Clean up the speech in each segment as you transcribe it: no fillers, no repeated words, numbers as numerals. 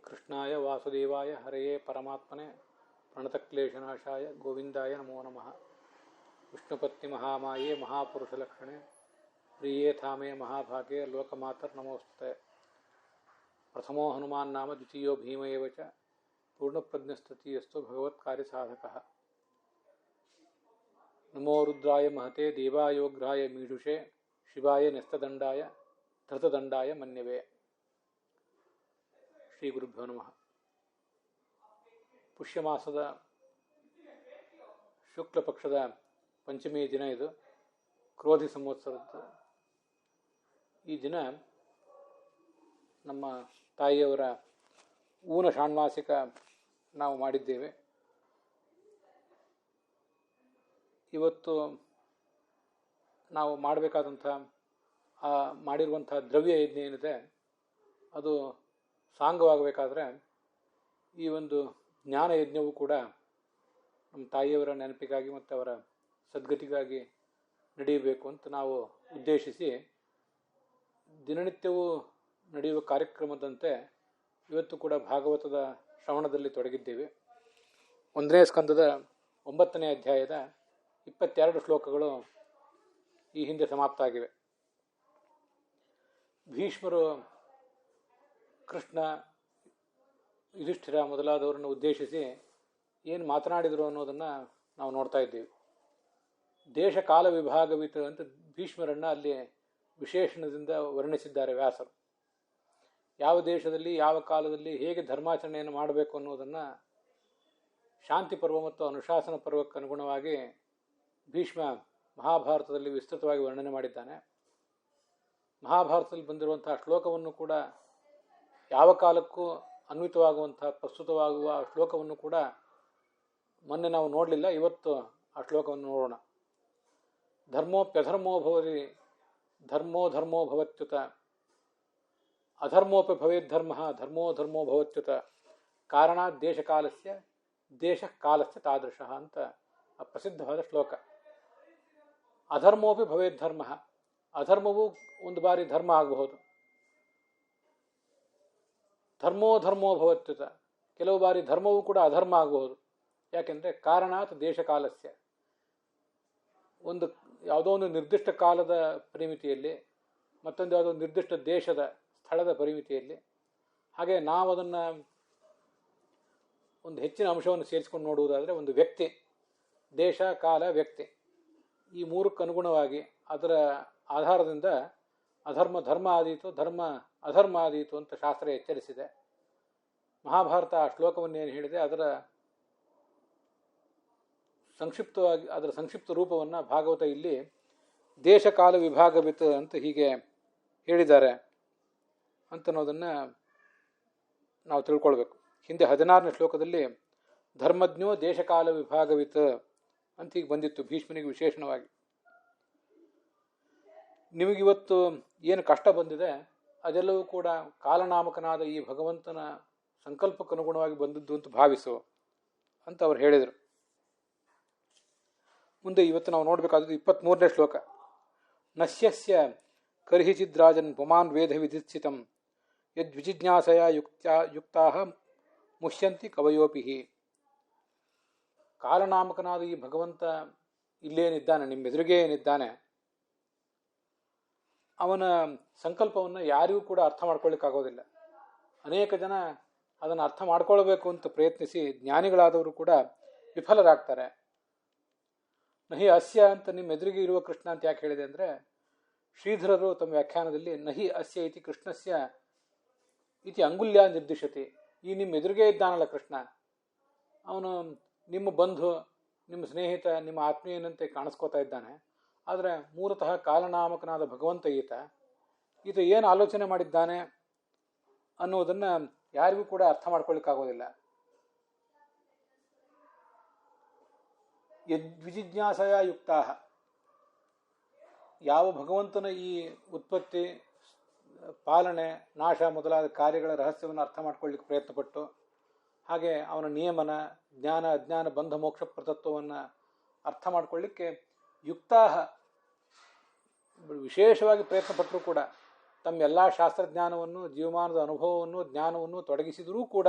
ಕೃಷ್ಣಾಯ ವಾಸುದೇವಾಯ ಹರೆಯೇ ಪರಮಾತ್ಮನೆ ಪ್ರಣತಕ್ಲೇಶನಾಶಾಯ ಗೋವಿಂದಾಯ ನಮೋ ನಮಃ. ವಿಷ್ಣುಪತ್ನಿ ಮಹಾಮಾಯೇ ಮಹಾಪುರುಷಲಕ್ಷಣೆ ಪ್ರಿಯೇ ಥಾಮೇ ಮಹಾಭಾಗೆ ಲೋಕಮಾತರ್ ನಮೋಸ್ತುತೆ. ಪ್ರಥಮೋ ಹನುಮಾನ್ ನಾಮ ದ್ವಿತೀಯೋ ಭೀಮ ಏವ ಚ ಪೂರ್ಣಪ್ರಜ್ಞಸ್ತೃತೀಯಸ್ತು ಭಗವತ್ಕಾರ್ಯಸಾಧಕಃ. ನಮೋ ರುದ್ರಾಯ ಮಹತೆ ದೇವಾಯೋಗ್ರಾಯ ಮೀಢುಷೆ ಶಿವಾಯ ನ್ಯಸ್ತದಂಡಾಯ ಧೃತದಂಡಾಯ ಮನ್ಯವೇ. ಶ್ರೀ ಗುರುಭ್ಯೋ ನಮಃ. ಪುಷ್ಯಮಾಸದ ಶುಕ್ಲ ಪಕ್ಷದ ಪಂಚಮಿ ದಿನ ಇದು, ಕ್ರೋಧಿ ಸಂವತ್ಸರದ್ದು. ಈ ದಿನ ನಮ್ಮ ತಾಯಿಯವರ ಊನ ಷಾಣ್ಮಾಸಿಕ ನಾವು ಮಾಡಿದ್ದೇವೆ. ಇವತ್ತು ನಾವು ಮಾಡಬೇಕಾದಂಥ ಮಾಡಿರುವಂಥ ದ್ರವ್ಯ ಯಜ್ಞ ಏನಿದೆ ಅದು ಸಾಂಗವಾಗಬೇಕಾದ್ರೆ ಈ ಒಂದು ಜ್ಞಾನ ಯಜ್ಞವೂ ಕೂಡ ನಮ್ಮ ತಾಯಿಯವರ ನೆನಪಿಗಾಗಿ ಮತ್ತು ಅವರ ಸದ್ಗತಿಗಾಗಿ ನಡೆಯಬೇಕು ಅಂತ ನಾವು ಉದ್ದೇಶಿಸಿ ದಿನನಿತ್ಯವೂ ನಡೆಯುವ ಕಾರ್ಯಕ್ರಮದಂತೆ ಇವತ್ತು ಕೂಡ ಭಾಗವತದ ಶ್ರವಣದಲ್ಲಿ ತೊಡಗಿದ್ದೇವೆ. 1ನೇ ಸ್ಕಂದದ 9ನೇ ಅಧ್ಯಾಯದ 22 ಶ್ಲೋಕಗಳು ಈ ಹಿಂದೆ ಸಮಾಪ್ತ ಆಗಿವೆ. ಭೀಷ್ಮರು ಕೃಷ್ಣ, ಯುಧಿಷ್ಠಿರ ಮೊದಲಾದವರನ್ನು ಉದ್ದೇಶಿಸಿ ಏನು ಮಾತನಾಡಿದರು ಅನ್ನೋದನ್ನು ನಾವು ನೋಡ್ತಾ ಇದ್ದೀವಿ. ದೇಶ ಕಾಲ ವಿಭಾಗವಿತು ಅಂತ ಭೀಷ್ಮರನ್ನು ಅಲ್ಲಿ ವಿಶೇಷಣದಿಂದ ವರ್ಣಿಸಿದ್ದಾರೆ ವ್ಯಾಸರು. ಯಾವ ದೇಶದಲ್ಲಿ ಯಾವ ಕಾಲದಲ್ಲಿ ಹೇಗೆ ಧರ್ಮಾಚರಣೆಯನ್ನು ಮಾಡಬೇಕು ಅನ್ನೋದನ್ನು ಶಾಂತಿ ಪರ್ವ ಮತ್ತು ಅನುಶಾಸನ ಪರ್ವಕ್ಕೆ ಅನುಗುಣವಾಗಿ ಭೀಷ್ಮ ಮಹಾಭಾರತದಲ್ಲಿ ವಿಸ್ತೃತವಾಗಿ ವರ್ಣನೆ ಮಾಡಿದ್ದಾನೆ. ಮಹಾಭಾರತದಲ್ಲಿ ಬಂದಿರುವಂತಹ ಶ್ಲೋಕವನ್ನು ಕೂಡ ಯಾವ ಕಾಲಕ್ಕೂ ಅನ್ವಿತವಾಗುವಂಥ ಪ್ರಸ್ತುತವಾಗುವ ಶ್ಲೋಕವನ್ನು ಕೂಡ ಮೊನ್ನೆ ನಾವು ನೋಡಲಿಲ್ಲ, ಇವತ್ತು ಆ ಶ್ಲೋಕವನ್ನು ನೋಡೋಣ. ಧರ್ಮೋಪ್ಯಧರ್ಮೋ ಭವತಿ ಧರ್ಮೋ ಭವತ್ಯುತ ಅಧರ್ಮೋಪಿ ಭವೇದ್ಧರ್ಮ ಧರ್ಮೋ ಭವತ್ಯುತ ಕಾರಣಾತ್ ದೇಶಕಾಲಸ್ಯ ದೇಶಕಾಲಸ್ಯ ತಾದೃಶ ಅಂತ ಆ ಪ್ರಸಿದ್ಧವಾದ ಶ್ಲೋಕ. ಅಧರ್ಮೋಪಿ ಭವೇದ್ಧರ್ಮ, ಅಧರ್ಮವು ಒಂದು ಬಾರಿ ಧರ್ಮ ಆಗಬಹುದು. ಧರ್ಮೋ ಭವತ್ಯುತ, ಕೆಲವು ಬಾರಿ ಧರ್ಮವೂ ಕೂಡ ಅಧರ್ಮ ಆಗಬಹುದು. ಯಾಕೆಂದರೆ ಕಾರಣಾತ್ ದೇಶಕಾಲಸ್ಯ, ಯಾವುದೋ ಒಂದು ನಿರ್ದಿಷ್ಟ ಕಾಲದ ಪರಿಮಿತಿಯಲ್ಲಿ, ಮತ್ತೊಂದು ಯಾವುದೋ ನಿರ್ದಿಷ್ಟ ದೇಶದ ಸ್ಥಳದ ಪರಿಮಿತಿಯಲ್ಲಿ. ಹಾಗೆ ನಾವು ಅದನ್ನು ಒಂದು ಹೆಚ್ಚಿನ ಅಂಶವನ್ನು ಸೇರಿಸ್ಕೊಂಡು ನೋಡುವುದಾದರೆ ಒಂದು ವ್ಯಕ್ತಿ, ದೇಶ, ಕಾಲ, ವ್ಯಕ್ತಿ, ಈ ಮೂರಕ್ಕೆ ಅನುಗುಣವಾಗಿ ಅದರ ಆಧಾರದಿಂದ ಅಧರ್ಮ ಧರ್ಮ ಆದೀತು, ಧರ್ಮ ಅಧರ್ಮ ಆದೀತು ಅಂತ ಶಾಸ್ತ್ರ ಎಚ್ಚರಿಸಿದೆ. ಮಹಾಭಾರತ ಆ ಶ್ಲೋಕವನ್ನೇನು ಹೇಳಿದೆ ಅದರ ಸಂಕ್ಷಿಪ್ತ ರೂಪವನ್ನು ಭಾಗವತ ಇಲ್ಲಿ ದೇಶ ಕಾಲ ವಿಭಾಗವಿತ್ ಅಂತ ಹೀಗೆ ಹೇಳಿದ್ದಾರೆ ಅಂತನ್ನೋದನ್ನು ನಾವು ತಿಳ್ಕೊಳ್ಬೇಕು. ಹಿಂದೆ 16ನೇ ಶ್ಲೋಕದಲ್ಲಿ ಧರ್ಮಜ್ಞೋ ದೇಶಕಾಲ ವಿಭಾಗವಿತ್ ಅಂತ ಹೀಗೆ ಬಂದಿತ್ತು ಭೀಷ್ಮನಿಗೆ ವಿಶೇಷಣವಾಗಿ. ನಿಮಗಿವತ್ತು ಏನು ಕಷ್ಟ ಬಂದಿದೆ ಅದೆಲ್ಲವೂ ಕೂಡ ಕಾಲನಾಮಕನಾದ ಈ ಭಗವಂತನ ಸಂಕಲ್ಪಕ್ಕನುಗುಣವಾಗಿ ಬಂದದ್ದು ಅಂತ ಭಾವಿಸು ಅಂತ ಅವ್ರು ಹೇಳಿದರು. ಮುಂದೆ ಇವತ್ತು ನಾವು ನೋಡಬೇಕಾದದ್ದು 23ನೇ ಶ್ಲೋಕ. ನಶ್ಯಸ್ಯ ಕರ್ಹಿಚಿದ್ರಾಜನ್ ಪುಮಾನ್ ವೇದ ವಿಧಿಸ್ಥಿತಂ ಯದ್ವಿಜಿಜ್ಞಾಸಯ ಯುಕ್ತಾ ಮುಷ್ಯಂತಿ ಕವಯೋಪಿ. ಕಾಲನಾಮಕನಾದ ಈ ಭಗವಂತ ಇಲ್ಲೇನಿದ್ದಾನೆ, ನಿಮ್ಮೆದುರಿಗೆ ಏನಿದ್ದಾನೆ, ಅವನ ಸಂಕಲ್ಪವನ್ನು ಯಾರಿಗೂ ಕೂಡ ಅರ್ಥ ಮಾಡ್ಕೊಳ್ಳಿಕ್ಕಾಗೋದಿಲ್ಲ. ಅನೇಕ ಜನ ಅದನ್ನು ಅರ್ಥ ಮಾಡ್ಕೊಳ್ಬೇಕು ಅಂತ ಪ್ರಯತ್ನಿಸಿ ಜ್ಞಾನಿಗಳಾದವರು ಕೂಡ ವಿಫಲರಾಗ್ತಾರೆ. ನಹಿ ಅಸ್ಯ ಅಂತ ನಿಮ್ಮ ಎದುರಿಗೆ ಇರುವ ಕೃಷ್ಣ ಅಂತ ಯಾಕೆ ಹೇಳಿದೆ ಅಂದರೆ, ಶ್ರೀಧರರು ತಮ್ಮ ವ್ಯಾಖ್ಯಾನದಲ್ಲಿ ನಹಿ ಅಸ್ಯ ಇತಿ ಕೃಷ್ಣಸ್ಯ ಇತಿ ಅಂಗುಲ್ಯ ನಿರ್ದಿಶತಿ. ಈ ನಿಮ್ಮ ಎದುರಿಗೆ ಇದ್ದಾನಲ್ಲ ಕೃಷ್ಣ, ಅವನು ನಿಮ್ಮ ಬಂಧು, ನಿಮ್ಮ ಸ್ನೇಹಿತ, ನಿಮ್ಮ ಆತ್ಮೀಯನಂತೆ ಕಾಣಿಸ್ಕೋತಾ ಇದ್ದಾನೆ. ಆದರೆ ಮೂಲತಃ ಕಾಲನಾಮಕನಾದ ಭಗವಂತ ಈತ ಏನು ಆಲೋಚನೆ ಮಾಡಿದ್ದಾನೆ ಅನ್ನೋದನ್ನು ಯಾರಿಗೂ ಕೂಡ ಅರ್ಥ ಮಾಡ್ಕೊಳ್ಳಿಕ್ಕಾಗೋದಿಲ್ಲ. ಯದ್ವಿಜಿಜ್ಞಾಸಯ ಯುಕ್ತಾ, ಯಾವ ಭಗವಂತನ ಈ ಉತ್ಪತ್ತಿ, ಪಾಲನೆ, ನಾಶ ಮೊದಲಾದ ಕಾರ್ಯಗಳ ರಹಸ್ಯವನ್ನು ಅರ್ಥ ಮಾಡ್ಕೊಳ್ಳಿಕ್ಕೆ ಪ್ರಯತ್ನಪಟ್ಟು, ಹಾಗೆ ಅವನ ನಿಯಮನ, ಜ್ಞಾನ ಅಜ್ಞಾನ ಬಂಧ ಮೋಕ್ಷ ಪ್ರತತ್ವವನ್ನು ಅರ್ಥ ಮಾಡ್ಕೊಳ್ಳಿಕ್ಕೆ ಯುಕ್ತಾ ವಿಶೇಷವಾಗಿ ಪ್ರಯತ್ನಪಟ್ಟರು ಕೂಡ ತಮ್ಮ ಎಲ್ಲ ಶಾಸ್ತ್ರಜ್ಞಾನವನ್ನು, ಜೀವಮಾನದ ಅನುಭವವನ್ನು, ಜ್ಞಾನವನ್ನು ತೊಡಗಿಸಿದರೂ ಕೂಡ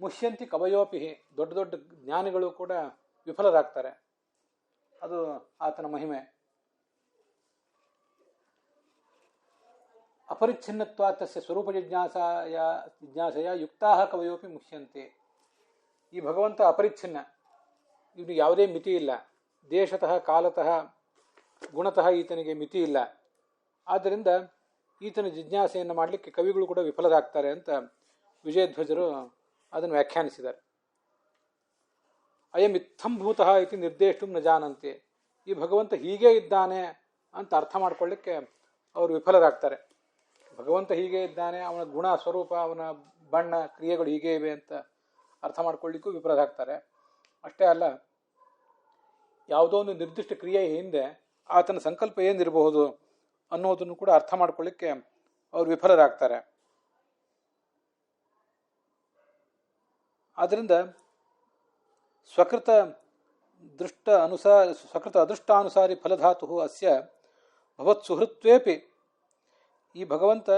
ಮುಷ್ಯಂತಿ ಕವಯೋಪಿ, ದೊಡ್ಡ ದೊಡ್ಡ ಜ್ಞಾನಿಗಳು ಕೂಡ ವಿಫಲರಾಗ್ತಾರೆ. ಅದು ಆತನ ಮಹಿಮೆ. ಅಪರಿಚ್ಛಿನ್ನತ್ವಾ ತಸ್ಯ ಸ್ವರೂಪ ಜಿಜ್ಞಾಸೆಯ ಯುಕ್ತಾ ಕವಯೋಪಿ ಮುಷ್ಯಂತೆ. ಈ ಭಗವಂತ ಅಪರಿಚ್ಛಿನ್ನ, ಇವನು ಯಾವುದೇ ಮಿತಿ ಇಲ್ಲ. ದೇಶತಃ, ಕಾಲತಃ, ಗುಣತಃ ಈತನಿಗೆ ಮಿತಿ ಇಲ್ಲ. ಆದ್ದರಿಂದ ಈತನ ಜಿಜ್ಞಾಸೆಯನ್ನು ಮಾಡಲಿಕ್ಕೆ ಕವಿಗಳು ಕೂಡ ವಿಫಲರಾಗ್ತಾರೆ ಅಂತ ವಿಜಯಧ್ವಜರು ಅದನ್ನು ವ್ಯಾಖ್ಯಾನಿಸಿದ್ದಾರೆ. ಅಯಂ ಇತ್ತಂಭೂತಃ ಇತಿ ನಿರ್ದೇಷ್ಟುಂ ನ ಜಾನಂತೆ. ಈ ಭಗವಂತ ಹೀಗೇ ಇದ್ದಾನೆ ಅಂತ ಅರ್ಥ ಮಾಡ್ಕೊಳ್ಳಿಕ್ಕೆ ಅವರು ವಿಫಲರಾಗ್ತಾರೆ. ಭಗವಂತ ಹೀಗೆ ಇದ್ದಾನೆ, ಅವನ ಗುಣ ಸ್ವರೂಪ, ಅವನ ಬಣ್ಣ ಕ್ರಿಯೆಗಳು ಹೀಗೆ ಇವೆ ಅಂತ ಅರ್ಥ ಮಾಡ್ಕೊಳ್ಳಿಕ್ಕೂ ವಿಫಲರಾಗ್ತಾರೆ. ಅಷ್ಟೇ ಅಲ್ಲ, ಯಾವುದೋ ಒಂದು ನಿರ್ದಿಷ್ಟ ಕ್ರಿಯೆಯ ಹಿಂದೆ ಆತನ ಸಂಕಲ್ಪ ಏನಿರಬಹುದು ಅನ್ನೋದನ್ನು ಕೂಡ ಅರ್ಥ ಮಾಡ್ಕೊಳ್ಳಿಕ್ಕೆ ಅವರು ವಿಫಲರಾಗ್ತಾರೆ. ಆದ್ದರಿಂದ ಸ್ವಕೃತ ಅದೃಷ್ಟಾನುಸಾರಿ ಫಲಧಾತು ಅಸ್ಯ ಭವತ್ ಸುಹೃತ್ವೇಪಿ. ಈ ಭಗವಂತ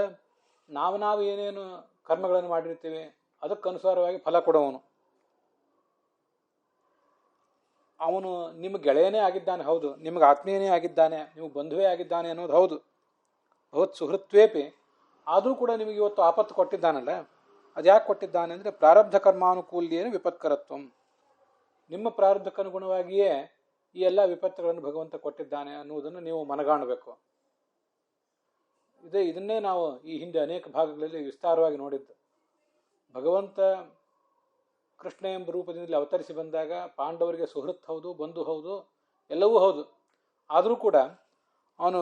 ನಾವು ಏನೇನು ಕರ್ಮಗಳನ್ನು ಮಾಡಿರ್ತೀವಿ ಅದಕ್ಕನುಸಾರವಾಗಿ ಫಲ ಕೊಡುವವನು. ಅವನು ನಿಮ್ಮ ಗೆಳೆಯನೇ ಆಗಿದ್ದಾನೆ, ಹೌದು, ನಿಮಗೆ ಆತ್ಮೀಯನೇ ಆಗಿದ್ದಾನೆ, ನಿಮಗೆ ಬಂಧುವೇ ಆಗಿದ್ದಾನೆ ಅನ್ನೋದು ಹೌದು. ಭವತ್ ಸುಹೃತ್ವೇಪಿ. ಆದರೂ ಕೂಡ ನಿಮಗೆ ಇವತ್ತು ಆಪತ್ತು ಕೊಟ್ಟಿದ್ದಾನಲ್ಲ, ಅದು ಯಾಕೆ ಕೊಟ್ಟಿದ್ದಾನೆ ಅಂದರೆ ಪ್ರಾರಬ್ಧ ಕರ್ಮಾನುಕೂಲ್ಯೇನ ವಿಪತ್ಕರತ್ವಂ. ನಿಮ್ಮ ಪ್ರಾರಬ್ಧಕ್ಕನುಗುಣವಾಗಿಯೇ ಈ ಎಲ್ಲ ವಿಪತ್ತುಗಳನ್ನು ಭಗವಂತ ಕೊಟ್ಟಿದ್ದಾನೆ ಅನ್ನುವುದನ್ನು ನೀವು ಮನಗಾಣಬೇಕು. ಇದನ್ನೇ ನಾವು ಈ ಹಿಂದೆ ಅನೇಕ ಭಾಗಗಳಲ್ಲಿ ವಿಸ್ತಾರವಾಗಿ ನೋಡಿದ್ದು. ಭಗವಂತ ಕೃಷ್ಣ ಎಂಬ ರೂಪದಲ್ಲಿ ಅವತರಿಸಿ ಬಂದಾಗ ಪಾಂಡವರಿಗೆ ಸುಹೃತ್ ಹೌದು, ಬಂಧು ಹೌದು, ಎಲ್ಲವೂ ಹೌದು. ಆದರೂ ಕೂಡ ಅವನು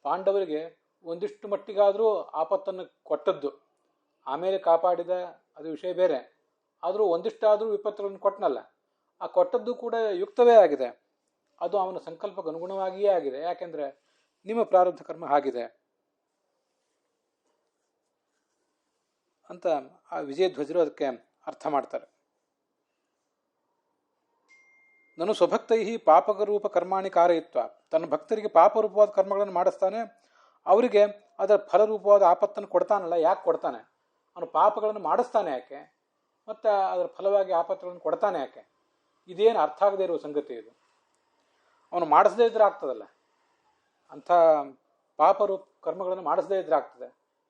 ಪಾಂಡವರಿಗೆ ಒಂದಿಷ್ಟು ಮಟ್ಟಿಗಾದರೂ ಆಪತ್ತನ್ನು ಕೊಟ್ಟದ್ದು, ಆಮೇಲೆ ಕಾಪಾಡಿದ, ಅದು ವಿಷಯ ಬೇರೆ. ಆದರೂ ಒಂದಿಷ್ಟಾದರೂ ವಿಪತ್ತುಗಳನ್ನು ಕೊಟ್ಟನಲ್ಲ, ಆ ಕೊಟ್ಟದ್ದು ಕೂಡ ಯುಕ್ತವೇ ಆಗಿದೆ. ಅದು ಅವನ ಸಂಕಲ್ಪಕ್ಕೆ ಅನುಗುಣವಾಗಿಯೇ ಆಗಿದೆ. ಯಾಕೆಂದರೆ ನಿಮ್ಮ ಪ್ರಾರಬ್ಧ ಕರ್ಮ ಆಗಿದೆ ಅಂತ ಆ ವಿಜಯಧ್ವಜರು ಅದಕ್ಕೆ ಅರ್ಥ ಮಾಡ್ತಾರೆ. ನಾನು ಸ್ವಭಕ್ತೈ ಪಾಪಕರೂಪ ಕರ್ಮಾಣಿ ಕಾರಯಿತ್ವ. ತನ್ನ ಭಕ್ತರಿಗೆ ಪಾಪರೂಪವಾದ ಕರ್ಮಗಳನ್ನು ಮಾಡಿಸ್ತಾನೆ, ಅವರಿಗೆ ಅದರ ಫಲರೂಪವಾದ ಆಪತ್ತನ್ನು ಕೊಡ್ತಾನಲ್ಲ. ಯಾಕೆ ಕೊಡ್ತಾನೆ? ಅವನು ಪಾಪಗಳನ್ನು ಮಾಡಿಸ್ತಾನೆ ಯಾಕೆ, ಮತ್ತು ಅದರ ಫಲವಾಗಿ ಆಪತ್ತುಗಳನ್ನು ಕೊಡ್ತಾನೆ ಯಾಕೆ? ಇದೇನು ಅರ್ಥ ಆಗದೆ ಇರುವ ಸಂಗತಿ ಇದು. ಅವನು ಮಾಡಿಸದೇ ಇದ್ರೆ ಆಗ್ತದಲ್ಲ, ಅಂಥ ಪಾಪರೂಪ ಕರ್ಮಗಳನ್ನು ಮಾಡಿಸದೇ ಇದ್ರೆ ಆಗ್ತದೆ.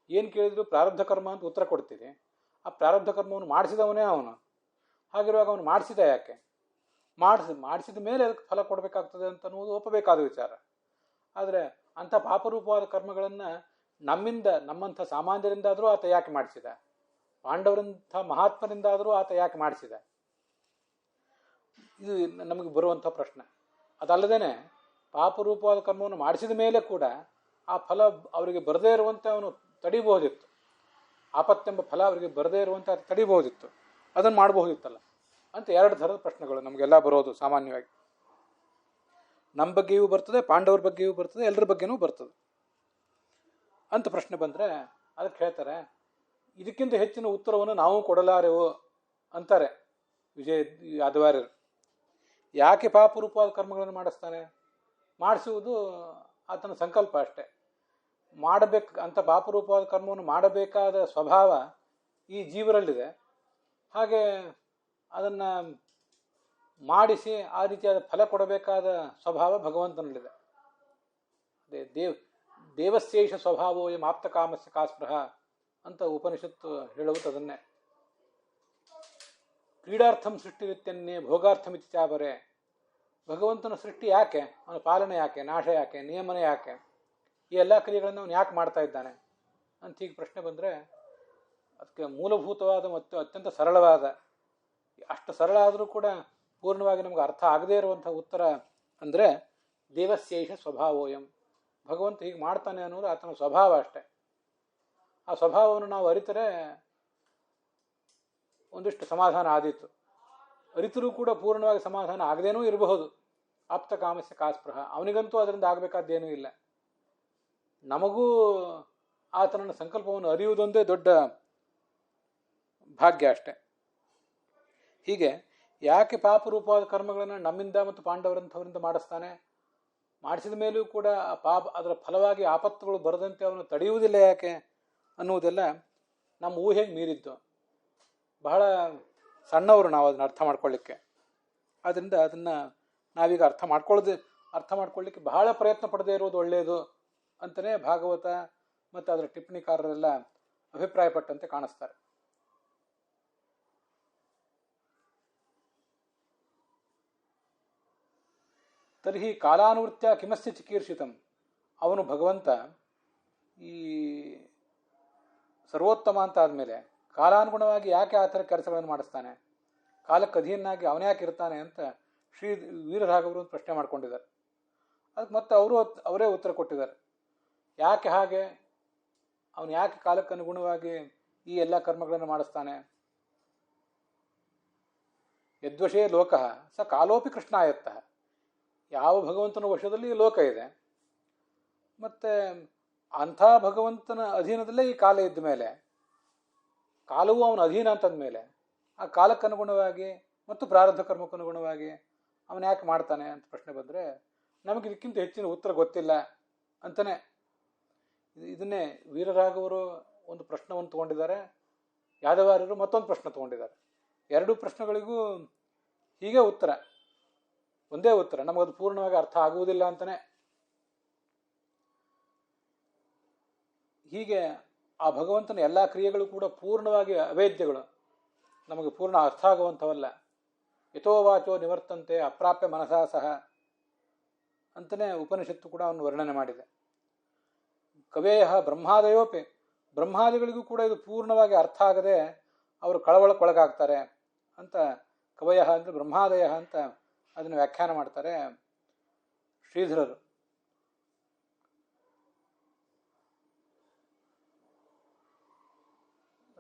ಏನು ಕೇಳಿದ್ರು ಪ್ರಾರಬ್ಧ ಕರ್ಮ ಅಂತ ಉತ್ತರ ಕೊಡ್ತೀರಿ. ಆ ಪ್ರಾರಬ್ಧ ಕರ್ಮವನ್ನು ಮಾಡಿಸಿದವನೇ ಅವನು. ಹಾಗಿರುವಾಗ ಅವನು ಮಾಡಿಸಿದ ಯಾಕೆ? ಮಾಡಿಸಿದ ಮೇಲೆ ಅದಕ್ಕೆ ಫಲ ಕೊಡಬೇಕಾಗ್ತದೆ ಅಂತ ಅನ್ನೋದು ಒಪ್ಪಬೇಕಾದ ವಿಚಾರ. ಆದರೆ ಅಂಥ ಪಾಪರೂಪವಾದ ಕರ್ಮಗಳನ್ನು ನಮ್ಮಂಥ ಸಾಮಾನ್ಯರಿಂದಾದರೂ ಆತ ಯಾಕೆ ಮಾಡಿಸಿದ? ಪಾಂಡವರಂಥ ಮಹಾತ್ಮರಿಂದಾದರೂ ಆತ ಯಾಕೆ ಮಾಡಿಸಿದ? ಇದು ನಮಗೆ ಬರುವಂಥ ಪ್ರಶ್ನೆ. ಅದಲ್ಲದೇ ಪಾಪರೂಪವಾದ ಕರ್ಮವನ್ನು ಮಾಡಿಸಿದ ಮೇಲೆ ಕೂಡ ಆ ಫಲ ಅವರಿಗೆ ಬರದೇ ಇರುವಂತೆ ಅವನು ತಡಿಬಹುದಿತ್ತು. ಆಪತ್ತೆಂಬ ಫಲ ಅವರಿಗೆ ಬರದೇ ಇರುವಂತೆ ಅದು ತಡಿಬಹುದಿತ್ತು, ಅದನ್ನು ಮಾಡಬಹುದಿತ್ತಲ್ಲ ಅಂತ ಎರಡು ಥರದ ಪ್ರಶ್ನೆಗಳು ನಮಗೆಲ್ಲ ಬರೋದು ಸಾಮಾನ್ಯವಾಗಿ. ನಮ್ಮ ಬಗ್ಗೆಯೂ ಬರ್ತದೆ, ಪಾಂಡವರ ಬಗ್ಗೆಯೂ ಬರ್ತದೆ, ಎಲ್ಲರ ಬಗ್ಗೆನೂ ಬರ್ತದೆ ಅಂತ ಪ್ರಶ್ನೆ ಬಂದರೆ ಅದಕ್ಕೆ ಹೇಳ್ತಾರೆ, ಇದಕ್ಕಿಂತ ಹೆಚ್ಚಿನ ಉತ್ತರವನ್ನು ನಾವು ಕೊಡಲಾರೆವು ಅಂತಾರೆ ವಿಜಯ ಯಾದವಾರ್ಯರು. ಯಾಕೆ ಪಾಪರೂಪವಾದ ಕರ್ಮಗಳನ್ನು ಮಾಡಿಸ್ತಾನೆ? ಮಾಡಿಸುವುದು ಆತನ ಸಂಕಲ್ಪ ಅಷ್ಟೆ. ಮಾಡಬೇಕು ಅಂತ ಪಾಪರೂಪವಾದ ಕರ್ಮವನ್ನು ಮಾಡಬೇಕಾದ ಸ್ವಭಾವ ಈ ಜೀವರಲ್ಲಿದೆ. ಹಾಗೆ ಅದನ್ನು ಮಾಡಿಸಿ ಆ ರೀತಿಯಾದ ಫಲ ಕೊಡಬೇಕಾದ ಸ್ವಭಾವ ಭಗವಂತನಲ್ಲಿದೆ. ದೇವಶೇಷ ಸ್ವಭಾವೋಯಂ ಆಪ್ತ ಕಾಮಸ್ಯ ಕಾಸ್ಪೃಹ ಅಂತ ಉಪನಿಷತ್ತು ಹೇಳುವುದು ಅದನ್ನೇ. ಕ್ರೀಡಾರ್ಥಂ ಸೃಷ್ಟಿರಿತ್ಯನ್ನೇ ಭೋಗಾರ್ಥಮಿತಿ ಚಾಬರೆ. ಭಗವಂತನ ಸೃಷ್ಟಿ ಯಾಕೆ? ಅವನ ಪಾಲನೆ ಯಾಕೆ? ನಾಶ ಯಾಕೆ? ನಿಯಮನ ಯಾಕೆ? ಈ ಎಲ್ಲ ಕ್ರಿಯೆಗಳನ್ನು ಅವನು ಯಾಕೆ ಮಾಡ್ತಾ ಇದ್ದಾನೆ ಅಂತ ಹೀಗೆ ಪ್ರಶ್ನೆ ಬಂದರೆ ಅದಕ್ಕೆ ಮೂಲಭೂತವಾದ ಮತ್ತು ಅತ್ಯಂತ ಸರಳವಾದ, ಅಷ್ಟು ಸರಳ ಆದರೂ ಕೂಡ ಪೂರ್ಣವಾಗಿ ನಮಗೆ ಅರ್ಥ ಆಗದೇ ಇರುವಂಥ ಉತ್ತರ ಅಂದರೆ ದೇವಶೇಷ ಸ್ವಭಾವೋಯಂ. ಭಗವಂತ ಹೀಗೆ ಮಾಡ್ತಾನೆ ಅನ್ನೋದು ಆತನ ಸ್ವಭಾವ ಅಷ್ಟೆ. ಆ ಸ್ವಭಾವವನ್ನು ನಾವು ಅರಿತರೆ ಒಂದಿಷ್ಟು ಸಮಾಧಾನ ಆದೀತು. ಅರಿತರೂ ಕೂಡ ಪೂರ್ಣವಾಗಿ ಸಮಾಧಾನ ಆಗದೇನೂ ಇರಬಹುದು. ಆಪ್ತ ಕಾಮಸ್ಯ ಕಾಸ್ಪೃಹ. ಅವನಿಗಂತೂ ಅದರಿಂದ ಆಗಬೇಕಾದ್ದೇನೂ ಇಲ್ಲ. ನಮಗೂ ಆತನ ಸಂಕಲ್ಪವನ್ನು ಅರಿಯುವುದೊಂದೇ ದೊಡ್ಡ ಭಾಗ್ಯ ಅಷ್ಟೆ. ಹೀಗೆ ಯಾಕೆ ಪಾಪರೂಪವಾದ ಕರ್ಮಗಳನ್ನು ನಮ್ಮಿಂದ ಮತ್ತು ಪಾಂಡವರಂಥವರಿಂದ ಮಾಡಿಸ್ತಾನೆ? ಮಾಡಿಸಿದ ಮೇಲೂ ಕೂಡ ಆ ಅದರ ಫಲವಾಗಿ ಆಪತ್ತುಗಳು ಬರದಂತೆ ಅವನು ತಡೆಯುವುದಿಲ್ಲ ಯಾಕೆ ಅನ್ನುವುದೆಲ್ಲ ನಮ್ಮ ಊಹೆಗೆ ಮೀರಿದ್ದು. ಬಹಳ ಸಣ್ಣವರು ನಾವು ಅದನ್ನು ಅರ್ಥ ಮಾಡ್ಕೊಳ್ಳಿಕ್ಕೆ. ಆದ್ದರಿಂದ ಅದನ್ನು ನಾವೀಗ ಅರ್ಥ ಮಾಡ್ಕೊಳ್ಳಿಕ್ಕೆ ಬಹಳ ಪ್ರಯತ್ನ ಪಡದೇ ಇರೋದು ಒಳ್ಳೆಯದು ಅಂತಲೇ ಭಾಗವತ ಮತ್ತು ಅದರ ಟಿಪ್ಪಣಿಕಾರರೆಲ್ಲ ಅಭಿಪ್ರಾಯಪಟ್ಟಂತೆ ಕಾಣಿಸ್ತಾರೆ. ತರ್ಹಿ ಕಾಲಾನುವೃತ್ಯ ಕಿಮಸ್ಯ ಚಿಕೀರ್ಷಿತಂ, ಅವನು ಭಗವಂತ ಈ ಸರ್ವೋತ್ತಮ ಅಂತ ಆದಮೇಲೆ ಕಾಲಾನುಗುಣವಾಗಿ ಯಾಕೆ ಆ ಥರ ಕೆಲಸಗಳನ್ನು ಮಾಡಿಸ್ತಾನೆ, ಕಾಲಕ್ಕೆ ಅಧೀನಾಗಿ ಅವನ್ಯಾಕೆ ಇರ್ತಾನೆ ಅಂತ ಶ್ರೀ ವೀರರಾಘವರು ಪ್ರಶ್ನೆ ಮಾಡ್ಕೊಂಡಿದ್ದಾರೆ. ಅದಕ್ಕೆ ಮತ್ತೆ ಅವರೇ ಉತ್ತರ ಕೊಟ್ಟಿದ್ದಾರೆ. ಯಾಕೆ ಹಾಗೆ, ಅವನು ಯಾಕೆ ಕಾಲಕ್ಕೆ ಅನುಗುಣವಾಗಿ ಈ ಎಲ್ಲ ಕರ್ಮಗಳನ್ನು ಮಾಡಿಸ್ತಾನೆ. ಯದ್ವಶೇ ಲೋಕಃ ಸ ಕಾಲೋಪಿ ಕೃಷ್ಣಾಯತ್ತ, ಯಾವ ಭಗವಂತನ ವಶದಲ್ಲಿ ಈ ಲೋಕ ಇದೆ, ಮತ್ತು ಅಂಥ ಭಗವಂತನ ಅಧೀನದಲ್ಲೇ ಈ ಕಾಲ ಇದ್ದ ಮೇಲೆ, ಕಾಲವು ಅವನ ಅಧೀನ ಅಂತಂದಮೇಲೆ ಆ ಕಾಲಕ್ಕನುಗುಣವಾಗಿ ಮತ್ತು ಪ್ರಾರಬ್ಧ ಕರ್ಮಕ್ಕನುಗುಣವಾಗಿ ಅವನು ಯಾಕೆ ಮಾಡ್ತಾನೆ ಅಂತ ಪ್ರಶ್ನೆ ಬಂದರೆ ನಮಗೆ ಇದಕ್ಕಿಂತ ಹೆಚ್ಚಿನ ಉತ್ತರ ಗೊತ್ತಿಲ್ಲ ಅಂತಲೇ. ಇದನ್ನೇ ವೀರರಾಘವರು ಒಂದು ಪ್ರಶ್ನವನ್ನು ತಗೊಂಡಿದ್ದಾರೆ, ಯಾದವಾರ್ಯರು ಮತ್ತೊಂದು ಪ್ರಶ್ನೆ ತಗೊಂಡಿದ್ದಾರೆ. ಎರಡೂ ಪ್ರಶ್ನೆಗಳಿಗೂ ಹೀಗೆ ಉತ್ತರ, ಒಂದೇ ಉತ್ತರ, ನಮಗದು ಪೂರ್ಣವಾಗಿ ಅರ್ಥ ಆಗುವುದಿಲ್ಲ ಅಂತಲೇ. ಹೀಗೆ ಆ ಭಗವಂತನ ಎಲ್ಲ ಕ್ರಿಯೆಗಳು ಕೂಡ ಪೂರ್ಣವಾಗಿ ಅವೇದ್ಯಗಳು, ನಮಗೆ ಪೂರ್ಣ ಅರ್ಥ ಆಗುವಂಥವಲ್ಲ. ಯಥೋವಾಚೋ ನಿವರ್ತಂತೆ ಅಪ್ರಾಪ್ಯ ಮನಸಾ ಸಹ ಅಂತಲೇ ಉಪನಿಷತ್ತು ಕೂಡ ಅವನು ವರ್ಣನೆ ಮಾಡಿದೆ. ಕವೇಯ ಬ್ರಹ್ಮಾದಯೋಪಿ, ಬ್ರಹ್ಮಾದಿಗಳಿಗೂ ಕೂಡ ಇದು ಪೂರ್ಣವಾಗಿ ಅರ್ಥ ಆಗದೆ ಅವರು ಕಳವಳಕ್ಕೊಳಗಾಗ್ತಾರೆ ಅಂತ ಕವಯ ಅಂದರೆ ಬ್ರಹ್ಮಾದಯ ಅಂತ ಅದನ್ನು ವ್ಯಾಖ್ಯಾನ ಮಾಡ್ತಾರೆ ಶ್ರೀಧರರು.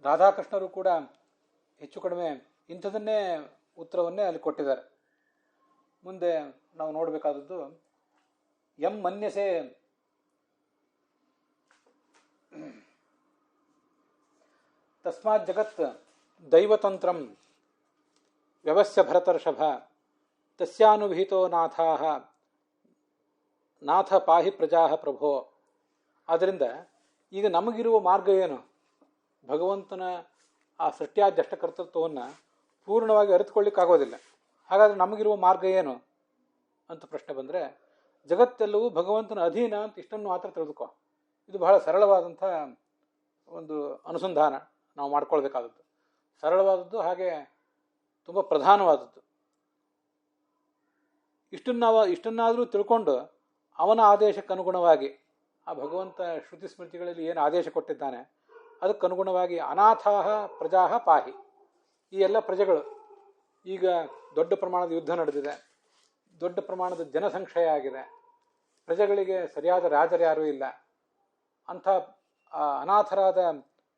ರಾಧಾಕೃಷ್ಣರು ಕೂಡ ಹೆಚ್ಚು ಕಡಿಮೆ ಇಂಥದನ್ನೇ ಉತ್ತರವನ್ನೇ ಅಲ್ಲಿ ಕೊಟ್ಟಿದ್ದಾರೆ. ಮುಂದೆ ನಾವು ನೋಡಬೇಕಾದದ್ದು ಎಂ ಮನ್ಯಸೆ ತಸ್ಮಾತ್ ಜಗತ್ ದೈವತಂತ್ರಂ ವ್ಯವಸ್ಯ ಭರತರ್ಷಭ ತಸ್ಯಾನುಭೀತೋ ನಾಥಾಹ ನಾಥ ಪಾಹಿ ಪ್ರಜಾಹ ಪ್ರಭೋ. ಆದ್ದರಿಂದ ಈಗ ನಮಗಿರುವ ಮಾರ್ಗ ಏನು, ಭಗವಂತನ ಆ ಸೃಷ್ಟ್ಯಾದ್ಯಷ್ಟ ಕರ್ತೃತ್ವವನ್ನು ಪೂರ್ಣವಾಗಿ ಅರಿತುಕೊಳ್ಳಿಕ್ಕಾಗೋದಿಲ್ಲ. ಹಾಗಾದರೆ ನಮಗಿರುವ ಮಾರ್ಗ ಏನು ಅಂತ ಪ್ರಶ್ನೆ ಬಂದರೆ, ಜಗತ್ತೆಲ್ಲವೂ ಭಗವಂತನ ಅಧೀನ ಅಂತ ಇಷ್ಟನ್ನು ಮಾತ್ರ ತಿಳಿದುಕೋ. ಇದು ಬಹಳ ಸರಳವಾದಂಥ ಒಂದು ಅನುಸಂಧಾನ ನಾವು ಮಾಡ್ಕೊಳ್ಬೇಕಾದದ್ದು. ಸರಳವಾದದ್ದು, ತುಂಬ ಪ್ರಧಾನವಾದದ್ದು. ಇಷ್ಟನ್ನಾದರೂ ತಿಳ್ಕೊಂಡು ಅವನ ಆದೇಶಕ್ಕನುಗುಣವಾಗಿ, ಆ ಭಗವಂತ ಶ್ರುತಿ ಸ್ಮೃತಿಗಳಲ್ಲಿ ಏನು ಆದೇಶ ಕೊಟ್ಟಿದ್ದಾನೆ ಅದಕ್ಕನುಗುಣವಾಗಿ ಅನಾಥಾಹ ಪ್ರಜಾಹ ಪಾಹಿ, ಈ ಎಲ್ಲ ಪ್ರಜೆಗಳು, ಈಗ ದೊಡ್ಡ ಪ್ರಮಾಣದ ಯುದ್ಧ ನಡೆದಿದೆ, ದೊಡ್ಡ ಪ್ರಮಾಣದ ಜನಸಂಕ್ಷಯ ಆಗಿದೆ, ಪ್ರಜೆಗಳಿಗೆ ಸರಿಯಾದ ರಾಜರ್ಯಾರೂ ಇಲ್ಲ, ಅಂಥ ಅನಾಥರಾದ